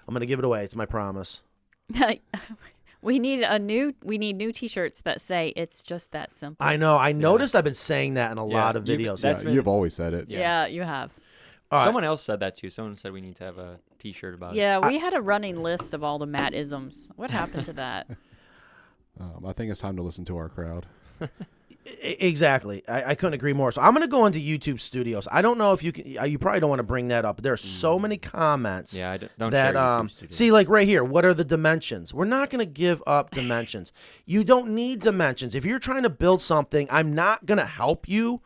I'm gonna give it away. It's my promise. We need new T-shirts that say it's just that simple. I know. I noticed I've been saying that in a lot of videos. You've always said it. Yeah, you have. Someone else said that too. Someone said we need to have a T-shirt about it. Yeah, we had a running list of all the Matt-isms. What happened to that? I think it's time to listen to our crowd. Exactly. I couldn't agree more. So I'm going to go into YouTube Studios. I don't know if you can. You probably don't want to bring that up. But there are so many comments. Yeah, don't that share YouTube Studios. see, like right here. What are the dimensions? We're not going to give up dimensions. You don't need dimensions. If you're trying to build something, I'm not going to help you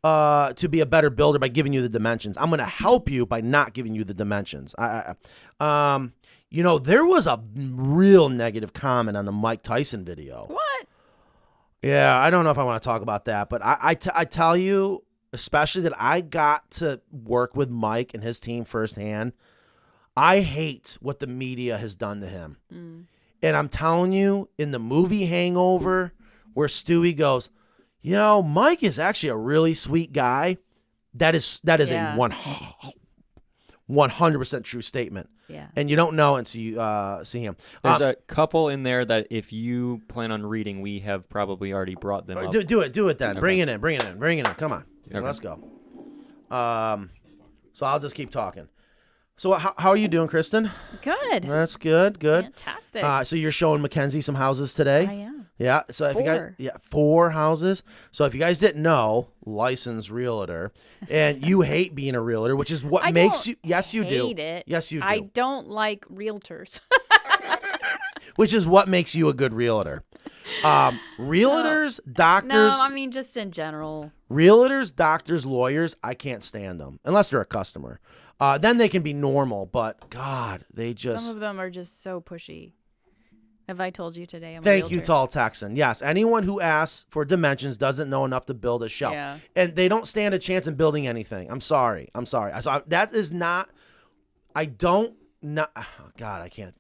to be a better builder by giving you the dimensions. I'm going to help you by not giving you the dimensions. You know, there was a real negative comment on the Mike Tyson video. What? Yeah, I don't know if I want to talk about that, but I tell you, especially that I got to work with Mike and his team firsthand. I hate what the media has done to him. And I'm telling you, in the movie Hangover, where Stewie goes, you know, Mike is actually a really sweet guy. That is a 100% true statement. Yeah. And you don't know until you see him. There's a couple in there that if you plan on reading, we have probably already brought them up. Do it then. Okay. Bring it in. Come on. Okay. Let's go. So I'll just keep talking. So how are you doing, Kristen? Good. That's good. Fantastic. So you're showing Mackenzie some houses today? I am. Yeah. So if you guys, 4 houses. So if you guys didn't know, licensed realtor, and you hate being a realtor, which is what makes you. Yes, you do. Hate it. Yes, you do. I don't like realtors. Which is what makes you a good realtor. Realtors, doctors. No, I mean just in general. Realtors, doctors, lawyers, I can't stand them unless they're a customer. Then they can be normal, but God, they just. Some of them are just so pushy. Have I told you today? I'm a Thank you, realtor. Tall Texan. Yes, anyone who asks for dimensions doesn't know enough to build a shelf. Yeah. And they don't stand a chance in building anything. I'm sorry. So that is not. God, I can't.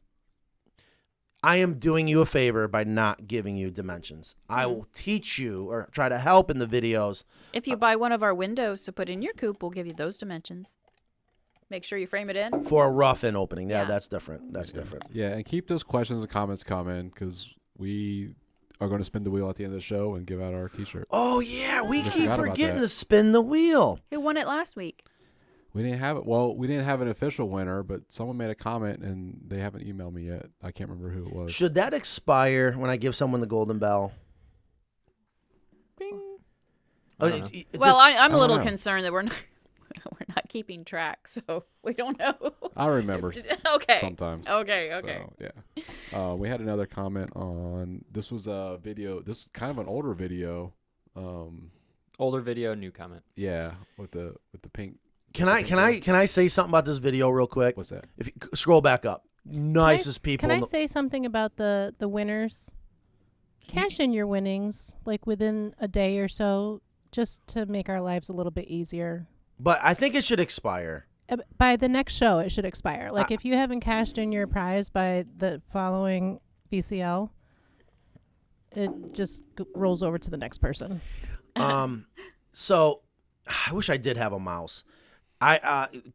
I am doing you a favor by not giving you dimensions. I will teach you or try to help in the videos. If you buy one of our windows to put in your coop, we'll give you those dimensions. Make sure you frame it in. For a rough-in opening. Yeah, Yeah. that's different. That's different. Yeah, and keep those questions and comments coming, because we are going to spin the wheel at the end of the show and give out our T-shirt. Oh, yeah. We I keep forgot about forgetting that. to spin the wheel. Who won it last week? We didn't have it. Well, we didn't have an official winner, but someone made a comment, and they haven't emailed me yet. I can't remember who it was. Should that expire when I give someone the golden bell? Bing. Oh, I don't know. Well, I'm a don't little know. concerned that we're not. We're not keeping track, so we don't know. I remember Okay. sometimes. Okay. So, yeah. We had another comment on this was a video. This is kind of an older video. Older video, new comment. Yeah, with the pink. Can I say something about this video real quick? What's that? If you scroll back up, nicest people. Can in I the- say something about the winners? Cash in your winnings, like within a day or so, just to make our lives a little bit easier. But I think it should expire. By the next show, it should expire. Like if you haven't cashed in your prize by the following VCL, it just rolls over to the next person. So I wish I did have a mouse.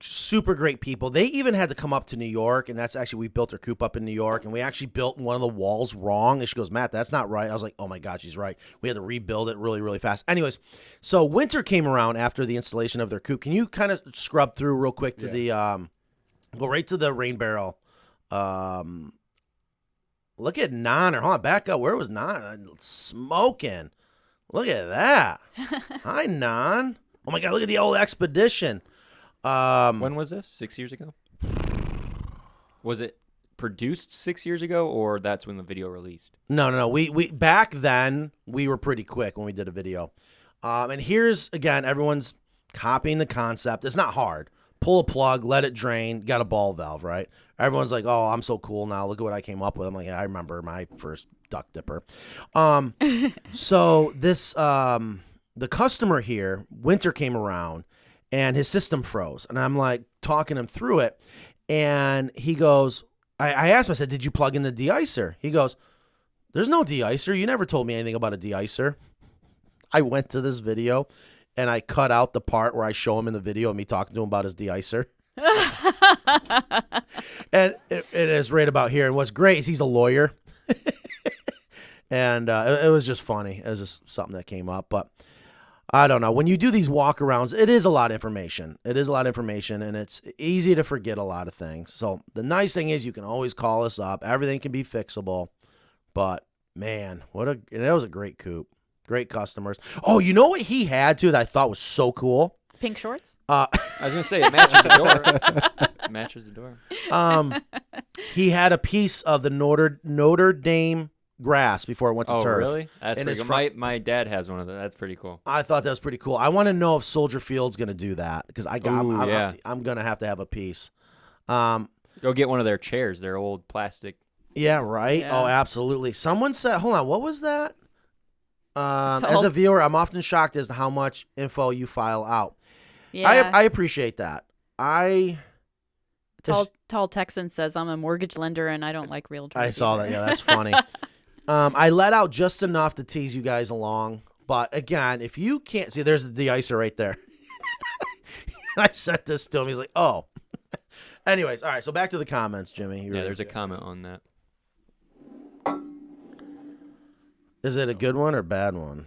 Super great people. They even had to come up to New York, and that's actually, we built our coop up in New York, and we actually built one of the walls wrong. And she goes, Matt, that's not right. I was like, oh my God, she's right. We had to rebuild it really, really fast. Anyways, so winter came around after the installation of their coop. Can you kind of scrub through real quick to the, go right to the rain barrel. Look at Nan, or hold on, back up. Where was Nan? Smoking. Look at that. Hi, Nan. Oh my God, look at the old Expedition. When was this? 6 years ago? Was it produced 6 years ago, or that's when the video released? No. We back then we were pretty quick when we did a video. And here's again, everyone's copying the concept. It's not hard. Pull a plug, let it drain. Got a ball valve, right? Everyone's like, "Oh, I'm so cool now. Look at what I came up with." I'm like, yeah, "I remember my first duck dipper." So this the customer here, winter came around, and his system froze, and I'm like talking him through it, and he goes, I asked him, I said, "Did you plug in the de-icer?" He goes, "There's no de-icer. You never told me anything about a de-icer." I went to this video, and I cut out the part where I show him in the video of me talking to him about his de-icer. And it is right about here. And what's great is he's a lawyer. And it was just funny. It was just something that came up. But I don't know. When you do these walkarounds, it is a lot of information. It is a lot of information, and it's easy to forget a lot of things. So the nice thing is you can always call us up. Everything can be fixable. But, man, that was a great coop. Great customers. Oh, you know what he had, too, that I thought was so cool? Pink shorts? I was going to say, it matches the door. It matches the door. He had a piece of the Notre Dame grass before it went to Oh, turf. really? That's And pretty his cool. My dad has one of those. That's pretty cool. I thought that was pretty cool. I want to know if Soldier Field's going to do that, because I'm going to have a piece. Go get one of their chairs. They're old plastic. Yeah, right? Yeah. Oh, absolutely. Someone said, hold on, what was that? As a viewer, I'm often shocked as to how much info you file out. Yeah. I appreciate that. Tall Texan says, I'm a mortgage lender and I don't like realtors. I saw that. either." Yeah, that's funny. I let out just enough to tease you guys along. But again, if you can't see, there's the de-icer right there. I sent this to him. He's like, oh. Anyways, all right. So back to the comments, Jimmy. Yeah, there's a comment on that. Is it a good one or bad one?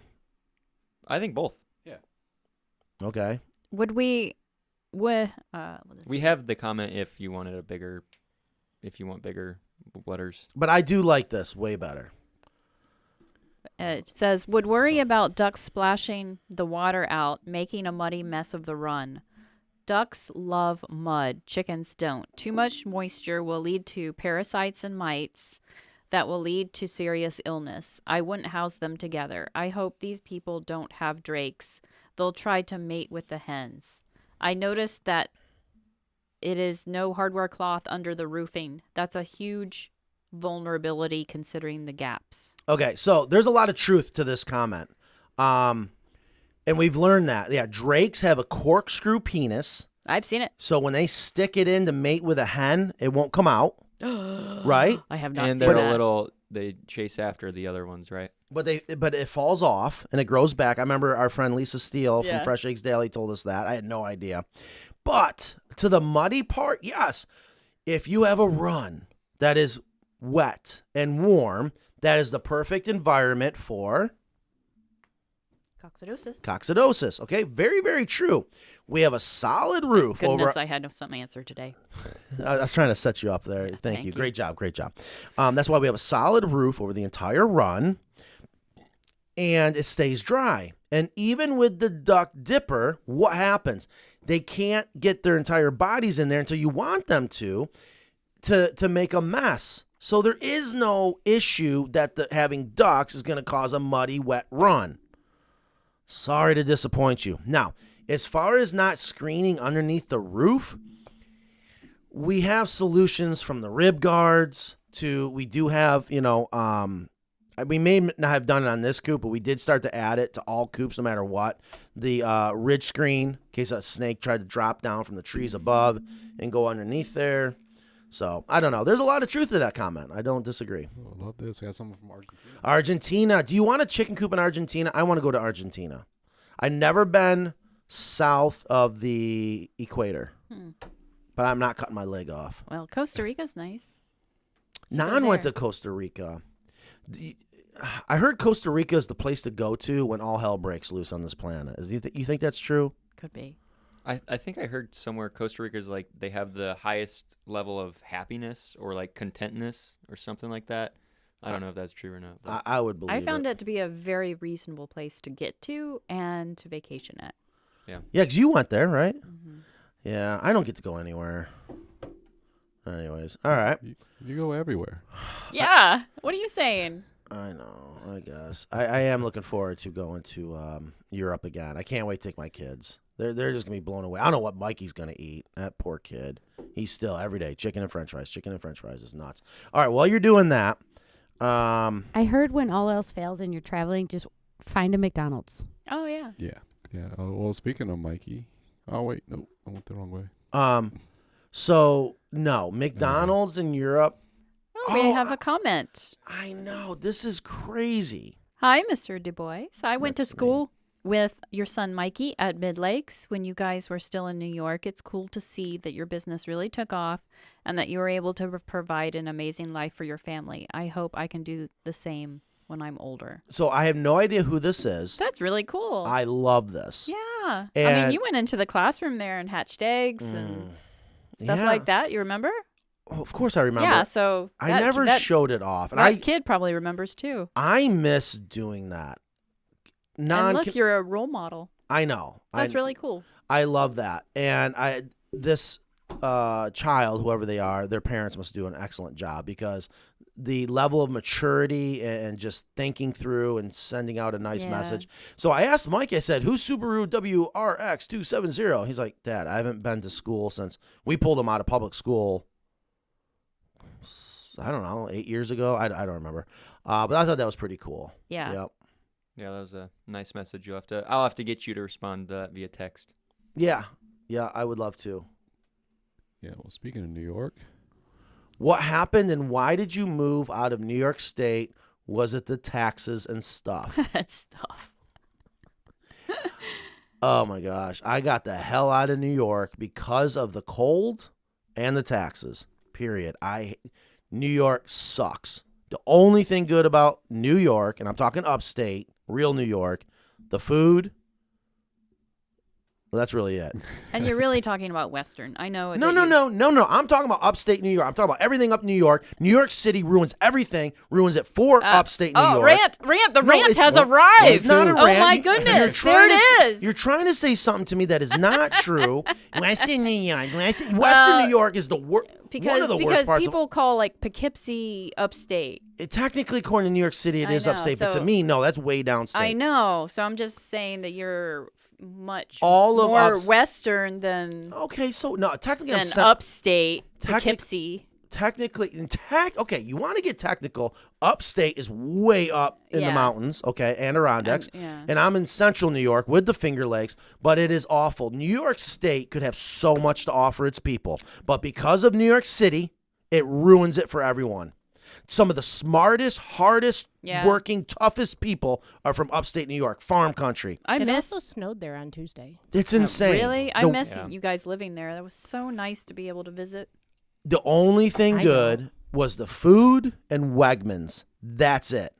I think both. Okay. Would we... we have the comment if you want bigger letters. But I do like this way better. It says, would worry about ducks splashing the water out, making a muddy mess of the run. Ducks love mud. Chickens don't. Too much moisture will lead to parasites and mites that will lead to serious illness. I wouldn't house them together. I hope these people don't have drakes. They'll try to mate with the hens. I noticed that it is no hardware cloth under the roofing. That's a huge vulnerability considering the gaps. Okay, so there's a lot of truth to this comment. And we've learned that. Yeah, drakes have a corkscrew penis. I've seen it. So when they stick it in to mate with a hen, it won't come out. Right? I have not And seen they're that. they chase after the other ones, right? But it falls off and it grows back. I remember our friend Lisa Steele from Yeah. Fresh Eggs Daily told us that. I had no idea. But to the muddy part, yes. If you have a run that is wet and warm, that is the perfect environment for coccidosis. Okay, very, very true. We have a solid roof Goodness, over. I had some answer today. I was trying to set you up there. Yeah, thank thank you. you. Great job. That's why we have a solid roof over the entire run, and it stays dry. And even with the duck dipper, what happens? They can't get their entire bodies in there until you want them to make a mess. So there is no issue that having ducks is going to cause a muddy, wet run. Sorry to disappoint you. Now, as far as not screening underneath the roof, we have solutions from the rib guards to, we do have, we may not have done it on this coop, but we did start to add it to all coops no matter what. The ridge screen, in case a snake tried to drop down from the trees above and go underneath there. So, I don't know. There's a lot of truth to that comment. I don't disagree. Oh, I love this. We have someone from Argentina. Argentina. Do you want a chicken coop in Argentina? I want to go to Argentina. I've never been south of the equator, but I'm not cutting my leg off. Well, Costa Rica's nice. Nan went there. to Costa Rica. I heard Costa Rica is the place to go to when all hell breaks loose on this planet. You think that's true? Could be. I think I heard somewhere Costa Rica's like they have the highest level of happiness or like contentness or something like that. I don't know if that's true or not. But. I would believe I found it to be a very reasonable place to get to and to vacation at. Yeah, because you went there, right? Mm-hmm. Yeah, I don't get to go anywhere. Anyways, all right. You go everywhere. Yeah. What are you saying? I know, I guess. I am looking forward to going to Europe again. I can't wait to take my kids. They're just going to be blown away. I don't know what Mikey's going to eat. That poor kid. He's still, every day, chicken and french fries. Chicken and french fries is nuts. All right, while you're doing that. I heard when all else fails and you're traveling, just find a McDonald's. Oh, yeah. Yeah. Well, speaking of Mikey. Oh, wait. No, I went the wrong way. So, no, McDonald's in Europe. Oh, we have a comment. I know. This is crazy. Hi, Mr. Du Bois. I went to That's school with your son Mikey at Mid Lakes when you guys were still in New York. It's cool to see that your business really took off and that you were able to provide an amazing life for your family. I hope I can do the same when I'm older. So I have no idea who this is. That's really cool. I love this. Yeah. I And- mean, you went into the classroom there and hatched eggs and stuff like that. You remember? Oh, of course I remember. Yeah, so I never showed it off. And that kid probably remembers too. I miss doing that. And look, you're a role model. I know. That's really cool. I love that. And this child, whoever they are, their parents must do an excellent job because the level of maturity and just thinking through and sending out a nice message. So I asked Mike, I said, who's Subaru WRX270? He's like, Dad, I haven't been to school since we pulled him out of public school. I don't know, 8 years ago. I don't remember. But I thought that was pretty cool. Yeah. Yep. Yeah, that was a nice message. I'll have to get you to respond to that via text. Yeah. Yeah, I would love to. Yeah, well, speaking of New York. What happened and why did you move out of New York State? Was it the taxes and stuff? Stuff. Oh my gosh. I got the hell out of New York because of the cold and the taxes. Period. New York sucks. The only thing good about New York, and I'm talking upstate, real New York, the food. Well, that's really it. And you're really talking about Western. I know. No. I'm talking about upstate New York. I'm talking about everything up New York. New York City ruins everything, ruins it for upstate New York. Rant. The rant has arrived. It's not a rant. Oh, my goodness. There it is. You're trying to say something to me that is not true. Western New York. Western New York is one of the worst parts. Because people call like Poughkeepsie upstate. Technically, according to New York City, it is know, upstate. But so- to me, no, that's way downstate. I know. So I'm just saying that you're much All of more Western than Okay, so no, technically, upstate Poughkeepsie. Okay, you want to get technical. Upstate is way up in the mountains, okay, and Adirondacks. And I'm in central New York with the Finger Lakes, but it is awful. New York State could have so much to offer its people, but because of New York City, it ruins it for everyone. Some of the smartest, hardest working, toughest people are from upstate New York, farm country. It also snowed there on Tuesday. It's insane. Really? I miss you guys living there. That was so nice to be able to visit. The only thing good was the food and Wegmans. That's it.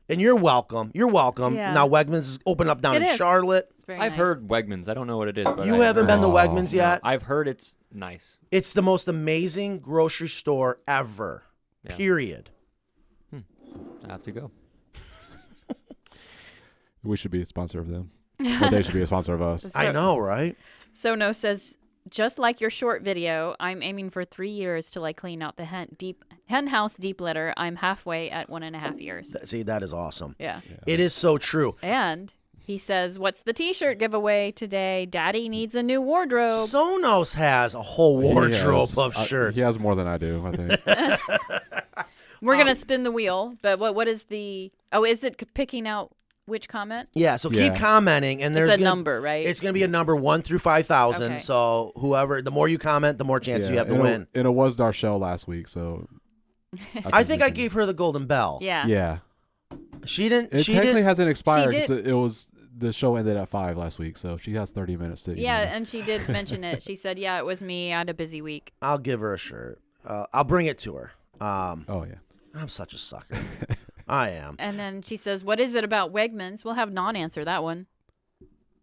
And you're welcome. You're welcome. Yeah. Now Wegmans is open up down It in is. Charlotte. It's very I've nice. heard Wegmans. I don't know what it is. But You I've haven't heard been to it. Wegmans yet? I've heard it's nice. It's the most amazing grocery store ever. Yeah. Period. I have to go. We should be a sponsor of them. But they should be a sponsor of us. I know, right? Sono says, just like your short video, I'm aiming for 3 years till I clean out the hen house deep litter. I'm halfway at 1.5 years. See, that is awesome. Yeah. It is so true. And he says, what's the t-shirt giveaway today? Daddy needs a new wardrobe. Sonos has a whole wardrobe of shirts. He has more than I do, I think. We're going to spin the wheel, but what is the... Oh, is it picking out which comment? Yeah, so keep commenting, and there's It's a number, right? It's going to be a number 1 through 5,000. Okay. So whoever, the more you comment, the more chance you have to win. And it was Darshell last week, so I think I gave her the golden bell. Yeah. Yeah. She didn't. It She technically didn't. hasn't expired. She 'cause it was the show ended at 5 last week, so she has 30 minutes to. Yeah, and she did mention it. She said, yeah, it was me. I had a busy week. I'll give her a shirt. I'll bring it to her. Oh yeah. I'm such a sucker. I am. And then she says, what is it about Wegmans? We'll have Non answer that one.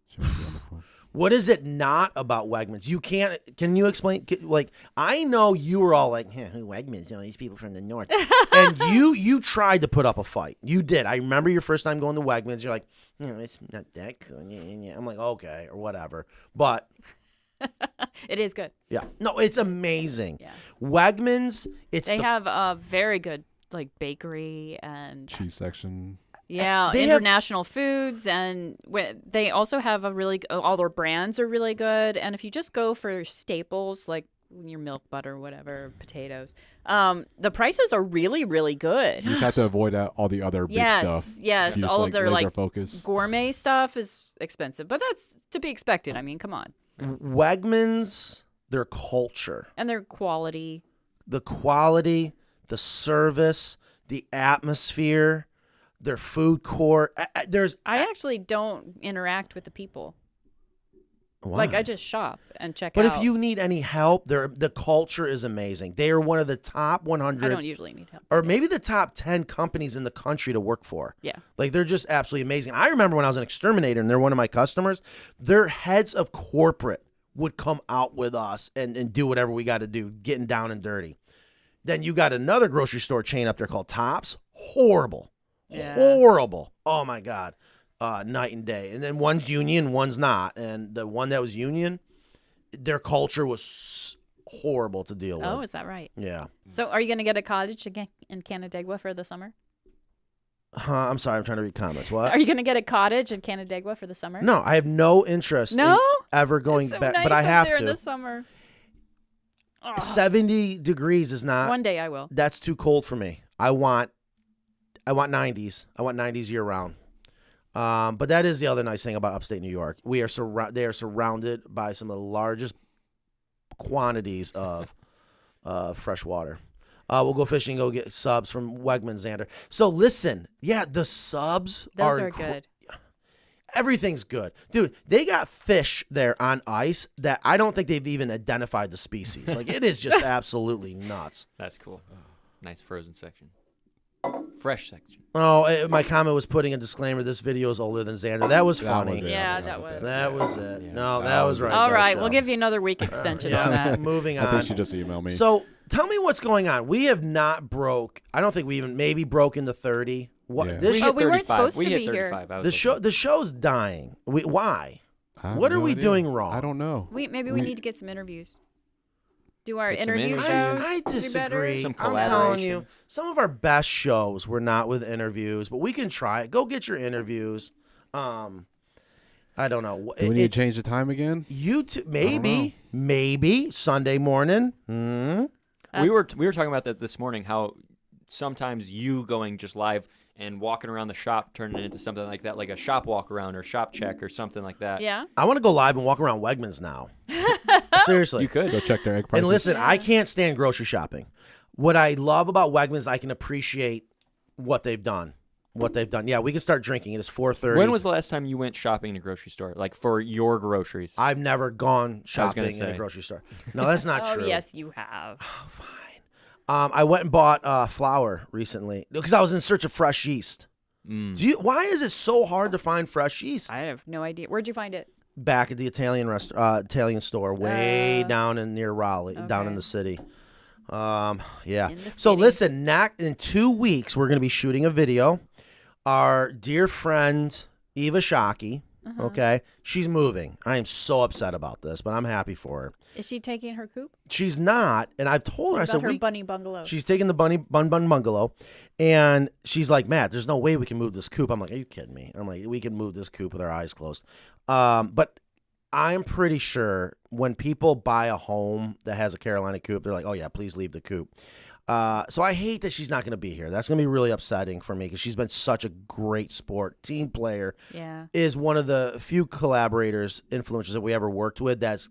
She must be on the phone. What is it not about Wegmans? You can't. Can you explain? Like, I know you were all like, who Wegmans? You know, these people from the north. And you tried to put up a fight. You did. I remember your first time going to Wegmans. You're like, it's not that cool. I'm like, okay, or whatever. But It is good. yeah, no, it's amazing. Yeah. Wegmans. They have a very good like bakery and Cheese section. yeah, They have- international foods, and they also have a really all their brands are really good. And if you just go for staples like your milk, butter, whatever, potatoes, the prices are really, really good. You just have to avoid all the other big stuff. Yes, If you just, all of their laser like focus. gourmet stuff is expensive, but that's to be expected. I mean, come on, Wegmans, their culture, and their quality. the quality, the service, the atmosphere, their food court. I actually don't interact with the people. Why? Like I just shop and check But out. if you need any help, the culture is amazing. They are one of the top 100, I don't usually need help. or maybe the top 10 companies in the country to work for. Yeah. Like they're just absolutely amazing. I remember when I was an exterminator and they're one of my customers, their heads of corporate would come out with us and do whatever we got to do, getting down and dirty. Then you got another grocery store chain up there called Tops. Horrible. Yeah. Horrible. Oh my God. Night and day. And then one's union, one's not. And the one that was union, their culture was horrible to deal with. Oh, is that right? Yeah. So are you going to get a cottage again in Canandaigua for the summer? I'm sorry, I'm trying to read comments. What? Are you going to get a cottage in Canandaigua for the summer? No, I have no interest No? in ever going It's so back, nice but I up have there in the to. summer. Oh. 70 degrees is not. One day I will. That's too cold for me. I want 90s. I want 90s year round. But that is the other nice thing about upstate New York. They are surrounded by some of the largest quantities of fresh water. We'll go fishing, go get subs from Wegmans, Xander. So listen, yeah, the subs Those are good. Everything's good. Dude, they got fish there on ice that I don't think they've even identified the species. Like, it is just absolutely nuts. That's cool. Nice frozen section. Fresh section. Oh, my comment was putting a disclaimer. This video is older than Xander. That was funny. was it. Yeah, I that forgot was. about That was it. Yeah. No, That that was was right. All right, Darshell. we'll give you another week extension on Yeah, that. moving I on. think she just emailed me. So tell me what's going on. We have not broke. I don't think we even maybe broke into 30. What Yeah. this We sh- hit we weren't 35. supposed We to hit be here. 35. I was the looking. show the show's dying. Why? I have what are no we idea. doing wrong? I don't know. Maybe we need to get some interviews. Do our Get some interview interviews. shows. I be better? disagree. Some I'm telling you, collaborations. some of our best shows were not with interviews, but we can try it. Go get your interviews. I don't know. Do we need to change the time again? Maybe Sunday morning. We were talking about that this morning. How sometimes you going just live and walking around the shop turning it into something like that, like a shop walk around or shop check or something like that. Yeah. I want to go live and walk around Wegmans now. Seriously. You could. Go check their egg prices. And listen, I can't stand grocery shopping. What I love about Wegmans, I can appreciate what they've done. Yeah, we can start drinking. It is 4:30. When was the last time you went shopping in a grocery store, like for your groceries? I've never gone shopping in a say. grocery store. No, that's not Oh, true. yes, you have. I went and bought flour recently because I was in search of fresh yeast. Why is it so hard to find fresh yeast? I have no idea. Where'd you find it? Back at the Italian store, way down in near Raleigh, down in okay. the city. Yeah. In the So city. listen, in 2 weeks we're going to be shooting a video. Our dear friend Eva Shockey, Okay, she's moving. I am so upset about this, but I'm happy for her. Is she taking her coop? She's not, and I've told her. What I said about her bunny bungalow? she's taking the bun bungalow, and she's like, Matt, there's no way we can move this coop. I'm like, are you kidding me? I'm like, we can move this coop with our eyes closed. But I'm pretty sure when people buy a home that has a Carolina coop, they're like, oh yeah, please leave the coop. So I hate that she's not going to be here. That's going to be really upsetting for me because she's been such a great sport, team player. Yeah. Is one of the few collaborators, influencers that we ever worked with that's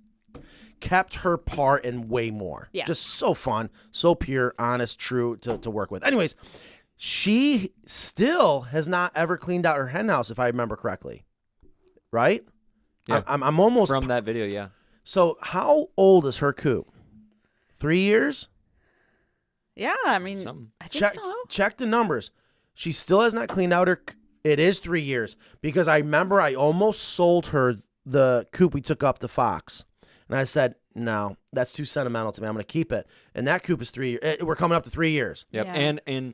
kept her part and way more. Yeah. Just so fun, so pure, honest, true to work with. Anyways, she still has not ever cleaned out her hen house, if I remember correctly. Right? Yeah. I'm almost From that video, yeah. So how old is her coop? 3 years? Yeah, I mean, Something. I think so. Check the numbers. She still has not cleaned out her. It is 3 years because I remember I almost sold her the coop we took up to Fox, and I said, "No, that's too sentimental to me. I'm going to keep it." And that coop is 3 years. We're coming up to 3 years. Yep. Yeah. And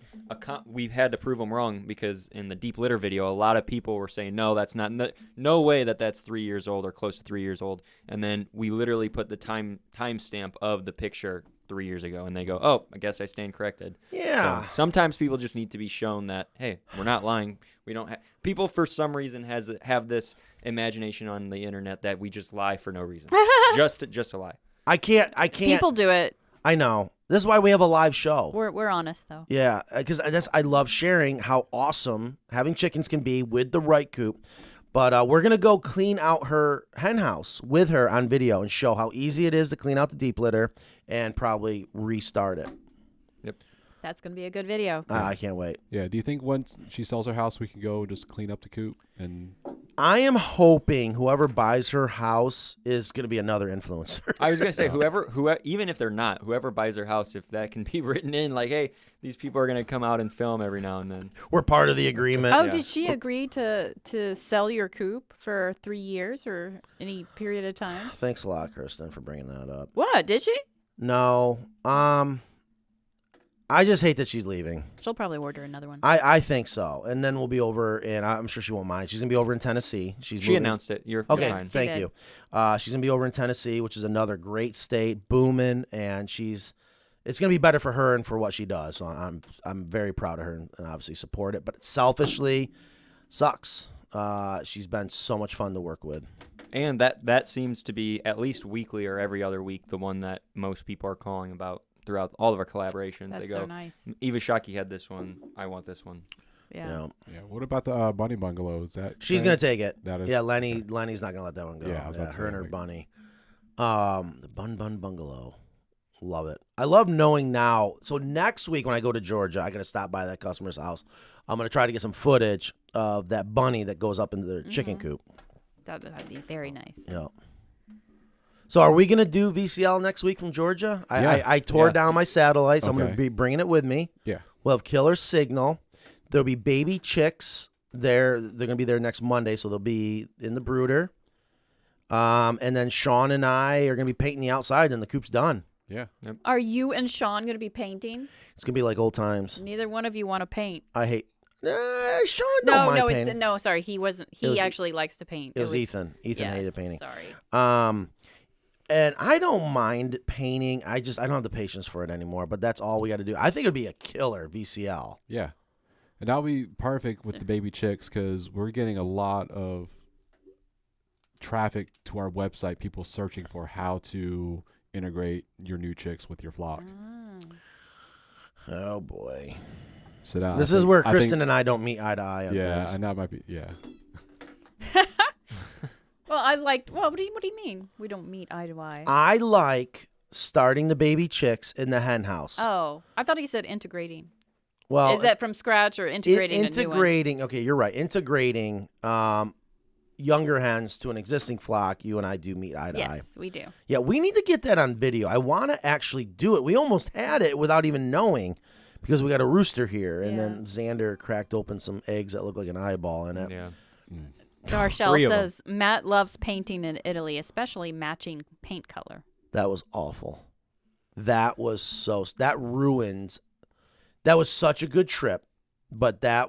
we've had to prove them wrong because in the deep litter video, a lot of people were saying, no, that's not, no way that's 3 years old or close to 3 years old. And then we literally put the time stamp of the picture 3 years ago, and they go, oh, I guess I stand corrected. Yeah. So sometimes people just need to be shown that, hey, we're not lying. We don't people for some reason have this imagination on the internet that we just lie for no reason. just to lie. I can't. People do it. I know. This is why we have a live show. We're honest though. Yeah, because I love sharing how awesome having chickens can be with the right coop. But we're going to go clean out her hen house with her on video and show how easy it is to clean out the deep litter and probably restart it. Yep. That's gonna be a good video. I can't wait. Yeah. Do you think once she sells her house, we can go just clean up the coop and? I am hoping whoever buys her house is going to be another influencer. I was gonna say whoever, even if they're not, whoever buys their house, if that can be written in, like, hey, these people are gonna come out and film every now and then. We're part of the agreement. Oh, Yeah. did she agree to sell your coop for 3 years or any period of time? Thanks a lot, Kirsten, for bringing that up. What, did she? No, I just hate that she's leaving. She'll probably order another one. I think so, and then we'll be over, and I'm sure she won't mind. She's gonna be over in Tennessee. She moving- announced it. You're Okay, fine. thank did. you. She's gonna be over in Tennessee, which is another great state, booming, and it's gonna be better for her and for what she does. So I'm very proud of her and obviously support it. But selfishly, sucks. She's been so much fun to work with. And that seems to be at least weekly or every other week the one that most people are calling about throughout all of our collaborations. That's They go, so nice. Eva Shockey had this one. I want this one. Yeah. You know? Yeah. What about the bunny bungalow? Is that? She's gonna take it. That is. Yeah, Lenny's not gonna let that one go. Yeah, I was about to her and say, her like- bunny. The Bun Bungalow. Love it. I love knowing now. So next week when I go to Georgia, I gotta stop by that customer's house. I'm gonna try to get some footage of that bunny that goes up into their chicken coop. That'd be very nice. Yeah. So are we gonna do VCL next week from Georgia? Yeah. I tore Yeah. down my satellite, so I'm Okay. gonna be bringing it with me. Yeah. We'll have killer signal. There'll be baby chicks there. They're gonna be there next Monday, so they'll be in the brooder. And then Sean and I are gonna be painting the outside, and the coop's done. Yeah. Are you and Sean going to be painting? It's gonna be like old times. Neither one of you want to paint. I hate. Sean don't mind painting. No, sorry, he wasn't. It was- He actually likes to paint. It was Ethan. Ethan yes, hated painting. Sorry. And I don't mind painting. I don't have the patience for it anymore. But that's all we got to do. I think it'd be a killer VCL. Yeah. And that'll be perfect with the baby chicks because we're getting a lot of traffic to our website. People searching for how to integrate your new chicks with your flock. Oh boy. Sit down. This is where Kristen and I don't meet eye to eye on Yeah, things. and that might be. Yeah. Well, I liked. Well, what do you mean? We don't meet eye to eye. I like starting the baby chicks in the hen house. Oh, I thought he said integrating. Well, Is that from scratch or integrating a new one? integrating? Okay, you're right. Integrating younger hens to an existing flock. You and I do meet eye to eye. Yes, we do. Yeah, we need to get that on video. I want to actually do it. We almost had it without even knowing because we got a rooster here, and then Xander cracked open some eggs that look like an eyeball in it. Yeah. Darshell 3 of them. says Matt loves painting in Italy, especially matching paint color. That was awful. That ruins. That was such a good trip, but that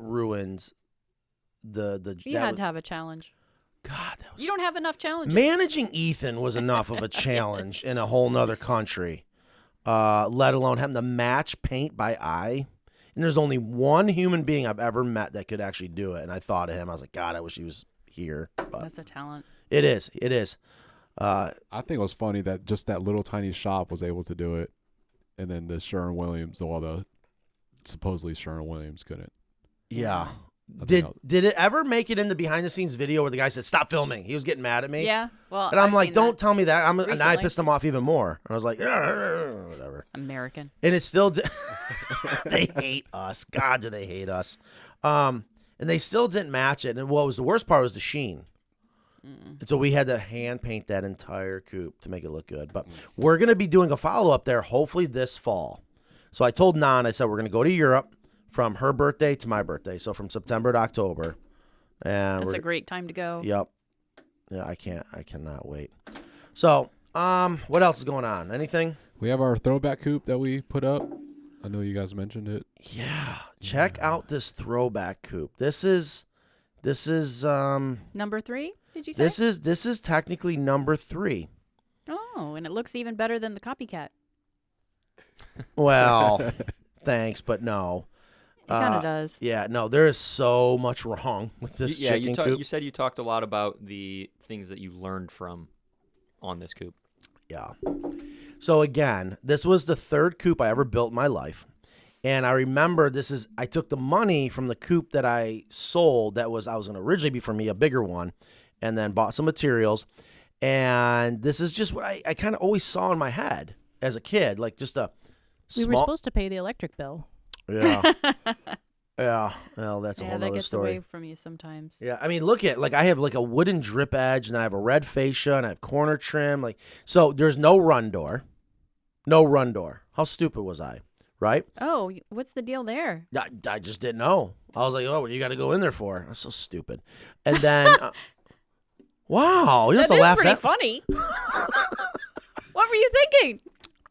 ruins the. You had to have a challenge. God, that was You don't have enough challenges. managing Ethan was enough of a challenge in a whole nother country. Let alone having to match paint by eye. And there's only one human being I've ever met that could actually do it. And I thought of him. I was like, God, I wish he was here. But That's a talent. it is. It is. I think it was funny that just that little tiny shop was able to do it, and then the Sherwin-Williams, supposedly Sherwin-Williams couldn't. Yeah. I think Did it ever make it in the behind the scenes video where the guy said, stop filming? He was getting mad at me. Yeah. Well, And I'm I've like, seen don't that. tell me that. And I recently. pissed him off even more. And I was like, whatever. American. And it still they hate us. God, do they hate us. And they still didn't match it. And what was the worst part was the sheen. And so we had to hand paint that entire coop to make it look good. But we're going to be doing a follow-up there hopefully this fall. So I told Nan, I said, we're going to go to Europe from her birthday to my birthday. So from September to October. And That's a great time to go. Yep. Yeah, I cannot wait. So, what else is going on? Anything? We have our throwback coop that we put up. I know you guys mentioned it. Yeah. Check out this throwback coop. This is Number 3, did you say? this is technically number 3. Oh, and it looks even better than the copycat. Well, thanks, but no. It kind of does. Yeah, no, there is so much wrong with this chicken coop. You said you talked a lot about the things that you learned from on this coop. Yeah. So again, this was the 3rd coop I ever built in my life. And I remember I took the money from the coop that I sold I was going to originally be for me, a bigger one, and then bought some materials. And this is just what I kind of always saw in my head as a kid, like just a We were small. supposed to pay the electric bill. Yeah. Yeah. Well, that's a Yeah, whole that other gets story. away from you sometimes. Yeah, I mean, look at I have like a wooden drip edge, and I have a red fascia, and I have corner trim. So there's no run door, no run door. How stupid was I, right? Oh, what's the deal there? I just didn't know. I was like, oh, what do you got to go in there for? I'm so stupid. And then, wow, you don't have That to is laugh. pretty funny. What were you thinking?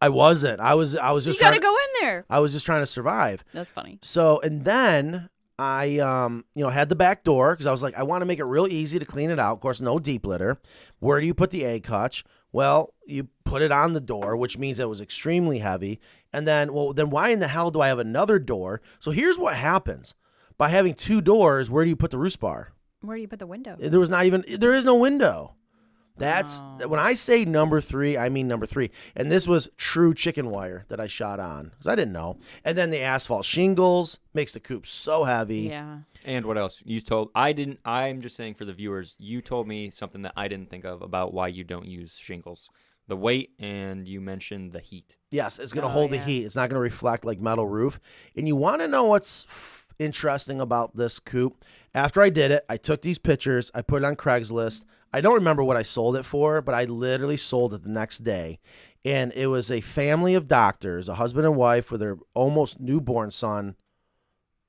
I wasn't. I was You just got trying. to go in there. I was just trying to survive. That's funny. So, and then I, had the back door because I was like, I want to make it real easy to clean it out. Of course, no deep litter. Where do you put the egg hutch? Well, you put it on the door, which means it was extremely heavy. And then, then why in the hell do I have another door? So here's what happens. By having 2 doors, where do you put the roost bar? Where do you put the window? There is no window. That's Oh. when I say number 3, I mean number 3. And this was true chicken wire that I shot on because I didn't know. And then the asphalt shingles makes the coop so heavy. Yeah. And what else? I'm just saying for the viewers, you told me something that I didn't think of about why you don't use shingles. The weight, and you mentioned the heat. Yes, it's going to Oh, hold yeah. the heat. It's not going to reflect like metal roof. And you want to know what's interesting about this coop? After I did it, I took these pictures. I put it on Craigslist. I don't remember what I sold it for, but I literally sold it the next day. And it was a family of doctors, a husband and wife with their almost newborn son.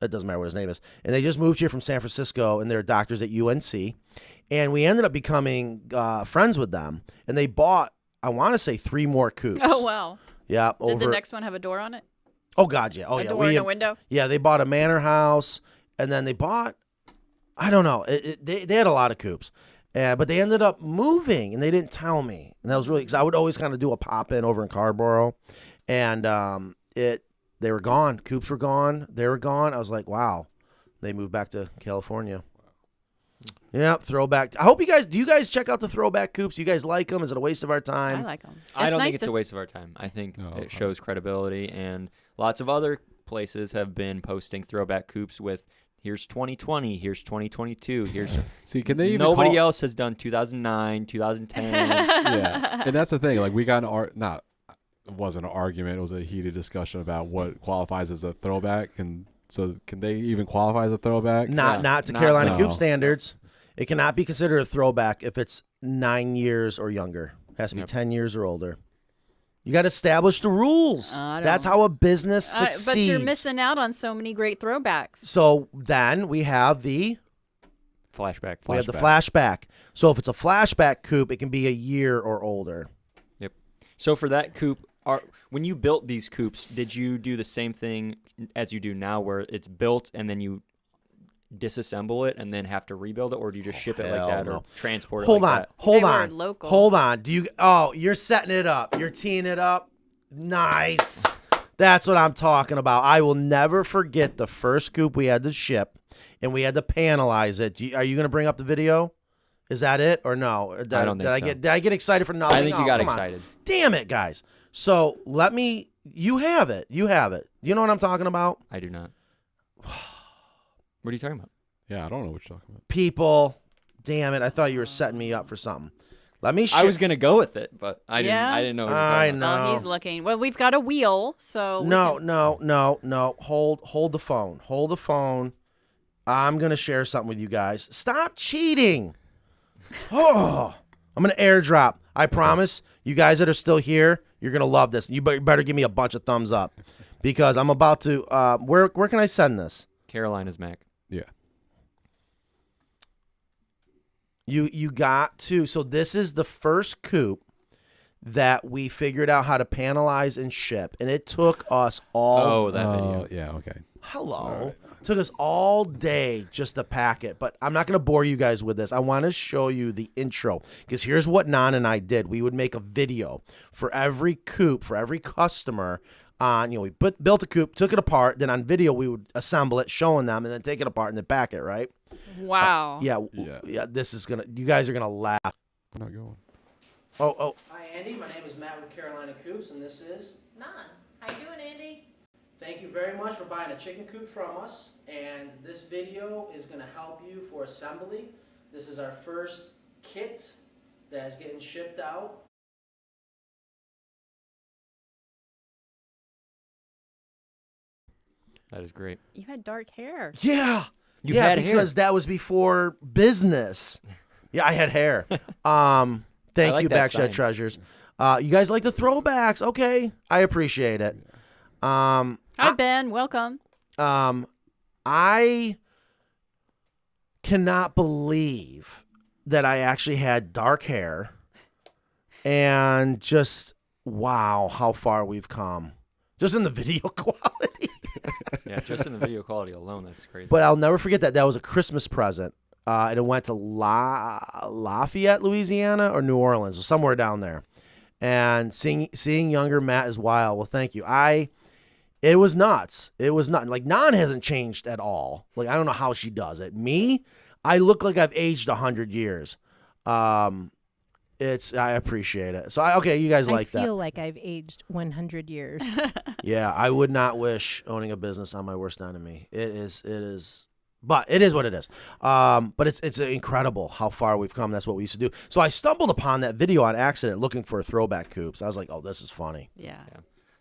It doesn't matter what his name is. And they just moved here from San Francisco, and they're doctors at UNC. And we ended up becoming friends with them. And they bought, I want to say, 3 more coops. Oh, wow. Yeah. Did the next one have a door on it? Oh, God, yeah. Oh, a yeah. door and a window? Yeah, they bought a manor house, and then they bought, I don't know. They had a lot of coops. But they ended up moving, and they didn't tell me. And that was really, because I would always kind of do a pop-in over in Carborough. And they were gone. Coops were gone. They were gone. I was like, wow. They moved back to California. Yeah, throwback. Do you guys check out the throwback coops? You guys like them? Is it a waste of our time? I like them. I don't think it's a waste of our time. I think No, it shows credibility, and lots of other places have been posting throwback coops with here's 2020, here's 2022, here's See, can they even nobody else has done 2009, 2010. Yeah, and that's the thing. Like we got it wasn't an argument. It was a heated discussion about what qualifies as a throwback, and so can they even qualify as a throwback? Not to Not- Carolina no. Coop standards. It cannot be considered a throwback if it's 9 years or younger. It has to be Yep. 10 years or older. You got to establish the rules. I don't- That's how a business succeeds. But you're missing out on so many great throwbacks. So then we have the Flashback. flashback. So if it's a flashback coop, it can be a year or older. So for that coop, when you built these coops, did you do the same thing as you do now, where it's built and then you disassemble it and then have to rebuild it, or do you just ship it like hell that no. or transport it Hold like on. that? Hold They were on. local. Hold on. You're setting it up. You're teeing it up. Nice. That's what I'm talking about. I will never forget the first coop we had to ship, and we had to panelize it. Are you going to bring up the video? Is that it or no? Or I don't think so. Did I get excited for nothing? I think you Oh, got come on. excited. Damn it, guys. So you have it. You have it. You know what I'm talking about? I do not. What are you talking about? Yeah, I don't know what you're talking about. People, damn it. I thought you were setting me up for something. Let me I was gonna go with it, but I didn't. Yeah? I didn't know. What you were I talking about. know. Oh, he's looking. Well, we've got a wheel, so No. Hold the phone. Hold the phone. I'm going to share something with you guys. Stop cheating. Oh, I'm going to airdrop. I promise you guys that are still here, you're going to love this. You better give me a bunch of thumbs up because I'm about to where can I send this? Carolina's Mac. Yeah. You got to. So this is the first coop that we figured out how to panelize and ship, and it took us all. Oh, that video. Yeah, okay. Hello. Took us all day just to pack it, but I'm not going to bore you guys with this. I want to show you the intro because here's what Nan and I did. We would make a video for every coop, for every customer. We built a coop, took it apart, then on video we would assemble it, showing them, and then take it apart and then pack it, right? wow. Yeah. This is you guys are gonna laugh. We're not going. Oh. Hi, Andy. My name is Matt with Carolina Coops, and this is Nan. How you doing, Andy? Thank you very much for buying a chicken coop from us, and this video is going to help you for assembly. This is our first kit that is getting shipped out. That is great. You had dark hair. Yeah. You yeah, had hair. because that was before business. Yeah, I had hair. Thank like you, that Backshed sign. Treasures. You guys like the throwbacks? Okay, I appreciate it. Hi, Ben. Welcome. I cannot believe that I actually had dark hair, and just wow, how far we've come. Just in the video quality. Yeah, just in the video quality alone, that's crazy. But I'll never forget that was a Christmas present. And it went to Lafayette, Louisiana, or New Orleans, or somewhere down there. And seeing younger Matt is wild. Well, thank you. It was nuts. It was nuts. Like, Nan hasn't changed at all. Like, I don't know how she does it. Me, I look like I've aged 100 years. I appreciate it. So, you guys like that. I feel like I've aged 100 years. Yeah, I would not wish owning a business on my worst enemy. It is, but it is what it is. But it's incredible how far we've come. That's what we used to do. So I stumbled upon that video on accident looking for Throwback Coops. I was like, oh, this is funny. Yeah.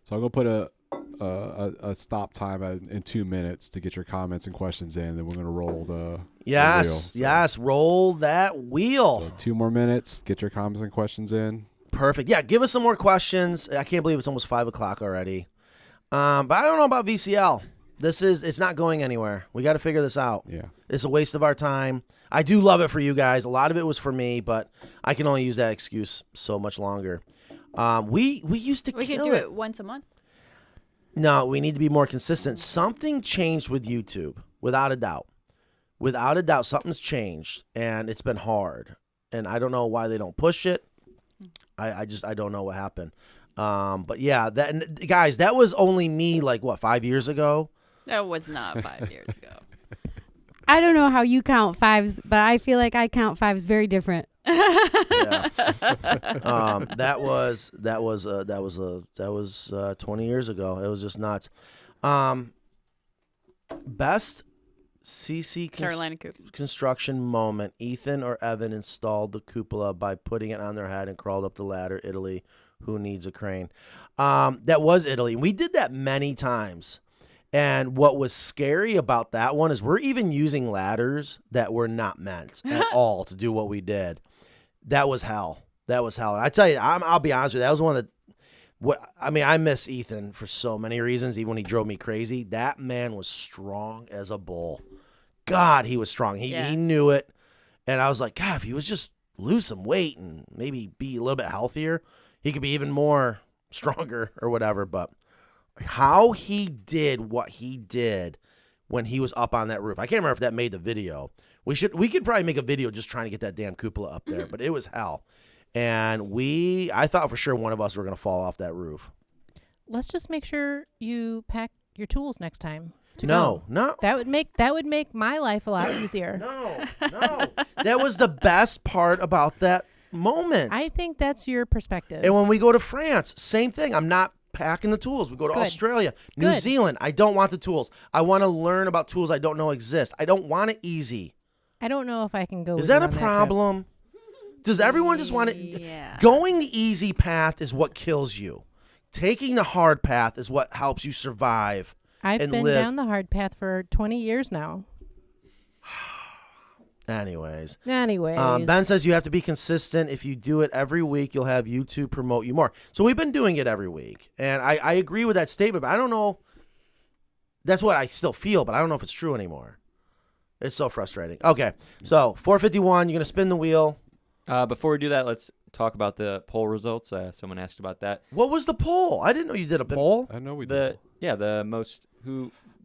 So I'm gonna put a stop time in 2 minutes to get your comments and questions in. Then we're gonna roll the Yes, wheel. So- yes, roll that wheel. So 2 more minutes. Get your comments and questions in. Perfect. Yeah, give us some more questions. I can't believe it's almost 5 o'clock already. But I don't know about VCL. It's not going anywhere. We got to figure this out. Yeah. It's a waste of our time. I do love it for you guys. A lot of it was for me, but I can only use that excuse so much longer. We used to We kill could do it. it once a month. No, we need to be more consistent. Something changed with YouTube, without a doubt. Without a doubt, something's changed, and it's been hard. And I don't know why they don't push it. I don't know what happened. But yeah, guys, that was only me 5 years ago. That was not 5 years ago. I don't know how you count fives, but I feel like I count fives very different. Yeah. That was 20 years ago. It was just nuts. Best CC Carolina Coops. construction moment. Ethan or Evan installed the cupola by putting it on their head and crawled up the ladder. Italy. Who needs a crane? That was Italy. We did that many times. And what was scary about that one is we're even using ladders that were not meant at all to do what we did. That was hell. That was hell. And I tell you, I'll be honest with you. That was one of the I miss Ethan for so many reasons, even when he drove me crazy. That man was strong as a bull. God, he was strong. He knew it. And I was like, God, if he was just lose some weight and maybe be a little bit healthier, he could be even more stronger or whatever. But how he did what he did when he was up on that roof. I can't remember if that made the video. We could probably make a video just trying to get that damn cupola up there, but it was hell. And I thought for sure one of us were going to fall off that roof. Let's just make sure you pack your tools next time. No. That would make my life a lot easier. No. That was the best part about that moment. I think that's your perspective. And when we go to France, same thing. I'm not packing the tools. We go to Good. Australia, New Good. Zealand. I don't want the tools. I want to learn about tools I don't know exist. I don't want it easy. I don't know if I can go. Is with that you a on trip. problem? Does everyone just want to? Yeah. Going the easy path is what kills you. Taking the hard path is what helps you survive. I've and been live. down the hard path for 20 years now. Anyways. Ben says you have to be consistent. If you do it every week, you'll have YouTube promote you more. So we've been doing it every week. And I agree with that statement, but I don't know. That's what I still feel, but I don't know if it's true anymore. It's so frustrating. Okay. So 451, you're going to spin the wheel. Before we do that, let's talk about the poll results. Someone asked about that. What was the poll? I didn't know you did a poll. I know we did. The most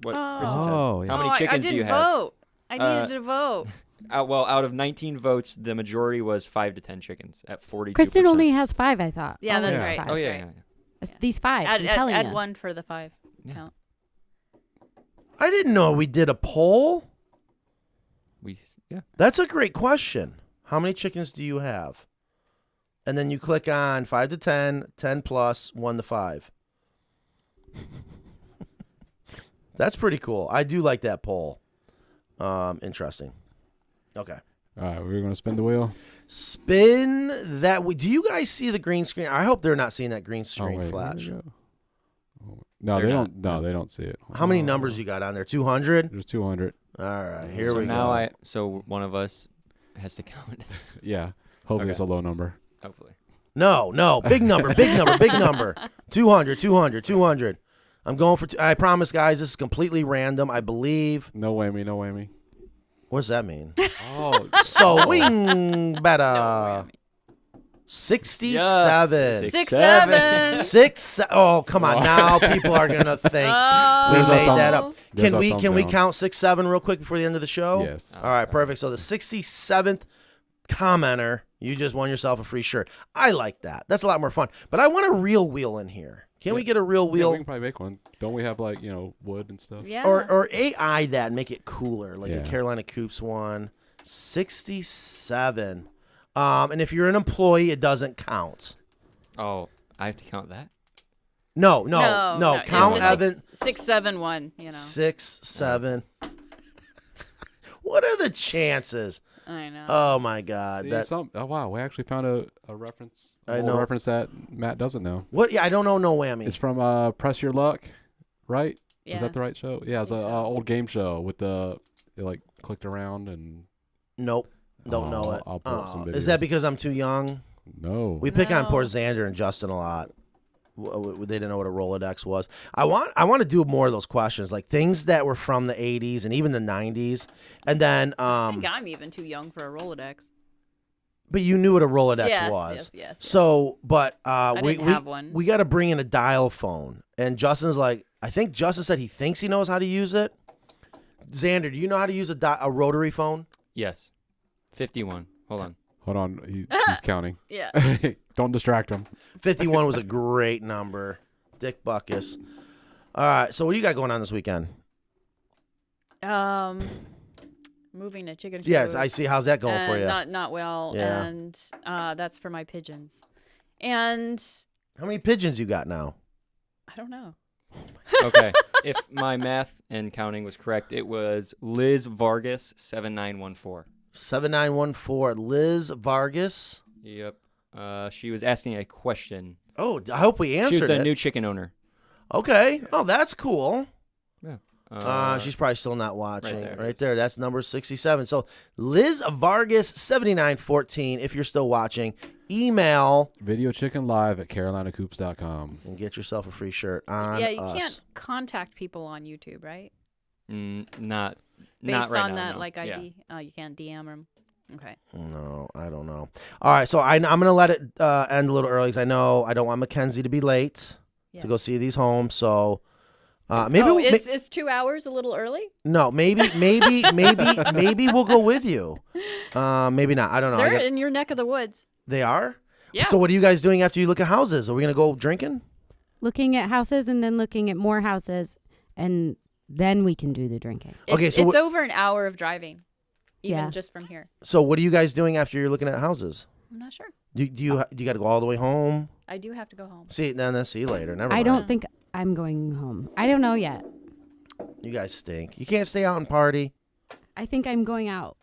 what Oh. Kristen said. Oh, yeah. How many chickens I do you didn't have? vote. I needed to vote. Out of 19 votes, the majority was 5 to 10 chickens at 42%. Kristen only has 5, I thought. Yeah, that's Only right. five. Oh yeah, right. yeah, yeah. Yeah. These 5. I'm telling Add you. 1 for the 5 Yeah. count. I didn't know we did a poll. Yeah. That's a great question. How many chickens do you have? And then you click on 5 to 10, 10 plus, 1 to 5. That's pretty cool. I do like that poll. Interesting. Okay. All right, we're going to spin the wheel. Spin that. Do you guys see the green screen? I hope they're not seeing that green screen wait, flash. where did it go? Oh, no, They're they not. don't. No, they don't see it. How many Oh, numbers you got on there? 200? There's 200. All right, here so we now go. so one of us has to count. Yeah. Hopefully Okay. it's a low number. Hopefully. No. Big number, big number, big number. 200, 200, 200. I'm going for, I promise, guys, this is completely random, I believe. No whammy, no whammy. What does that mean? Oh, So, wing better. No, 67. 6, 7. Oh, come on. Now people are going to think we There's a made thumbs that up. up. There's Can a we thumbs down. count 6, 7 real quick before the end of the show? yes. All right, perfect. So the 67th commenter, you just won yourself a free shirt. I like that. That's a lot more fun. But I want a real wheel in here. Can we get a real Yeah, wheel? we can probably make one. Don't we have wood and stuff? Yeah. Or AI that and make it cooler, like a Yeah. Carolina Coops one. 67. And if you're an employee, it doesn't count. Oh, I have to count that? No. It Count was Evan. 6, 7, 1. You know. 6, 7. What are the chances? I know. Oh my God! See, wow, we actually found a reference. I old know. reference that Matt doesn't know. What? Yeah, I don't know. No whammy. It's from Press Your Luck, right? Yeah. Is that the right show? Yeah, it's an Think so. old game show with it clicked around and. Nope. Don't know it. I'll pull up some Is that videos. because I'm too young? No. We pick on No. poor Xander and Justin a lot. They didn't know what a Rolodex was. I want to do more of those questions, like things that were from the 80s and even the 90s. And then, I think I'm even too young for a Rolodex. but you knew what a Rolodex Yes, was. yes. So, but we didn't have one. We got to bring in a dial phone. And Justin's like, I think Justin said he thinks he knows how to use it. Xander, do you know how to use a rotary phone? Yes. 51. Hold on. Hold on, he's counting. Yeah. Don't distract him. 51 was a great number. Dick Buckus. All right, so what do you got going on this weekend? Moving to chicken. Yeah, coop. I see. How's that going for you? Not well. Yeah. And that's for my pigeons. And How many pigeons you got now? I don't know. Okay. If my math and counting was correct, it was Liz Vargas 7914. 7914. Liz Vargas. Yep. She was asking a question. Oh, I hope we She was answered the it. new chicken owner. Okay. Oh, that's cool. Yeah. She's probably still not watching. there. Right there. That's number 67. So Liz Vargas 7914. If you're still watching, email Video Chicken Live at carolinacoops.com. and get yourself a free shirt on Yeah, you us. can't contact people on YouTube, right? Not Based right on now, that, no. like Yeah. ID. Oh, you can't DM them. Okay. No, I don't know. All right, so I'm going to let it end a little early because I know I don't want Mackenzie to be late Yeah. to go see these homes. So Maybe is 2 hours a little early? no. Maybe we'll go with you. Maybe not. I don't know. They're in your neck of the woods. They are. Yes. So what are you guys doing after you look at houses? Are we gonna go drinking? Looking at houses and then looking at more houses, and then we can do the drinking. Okay, so it's over an hour of driving, even Yeah. just from here. So what are you guys doing after you're looking at houses? I'm not sure. Do you got to go all the way home? I do have to go home. See, then see you later. Never I mind. don't think I'm going home. I don't know yet. You guys stink. You can't stay out and party. I think I'm going out.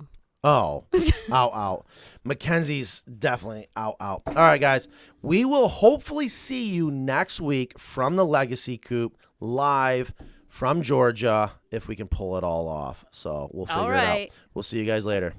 Oh, out. Mackenzie's definitely out. All right, guys. We will hopefully see you next week from the Legacy Coop live from Georgia if we can pull it all off. So we'll figure it out. right. We'll see you guys later.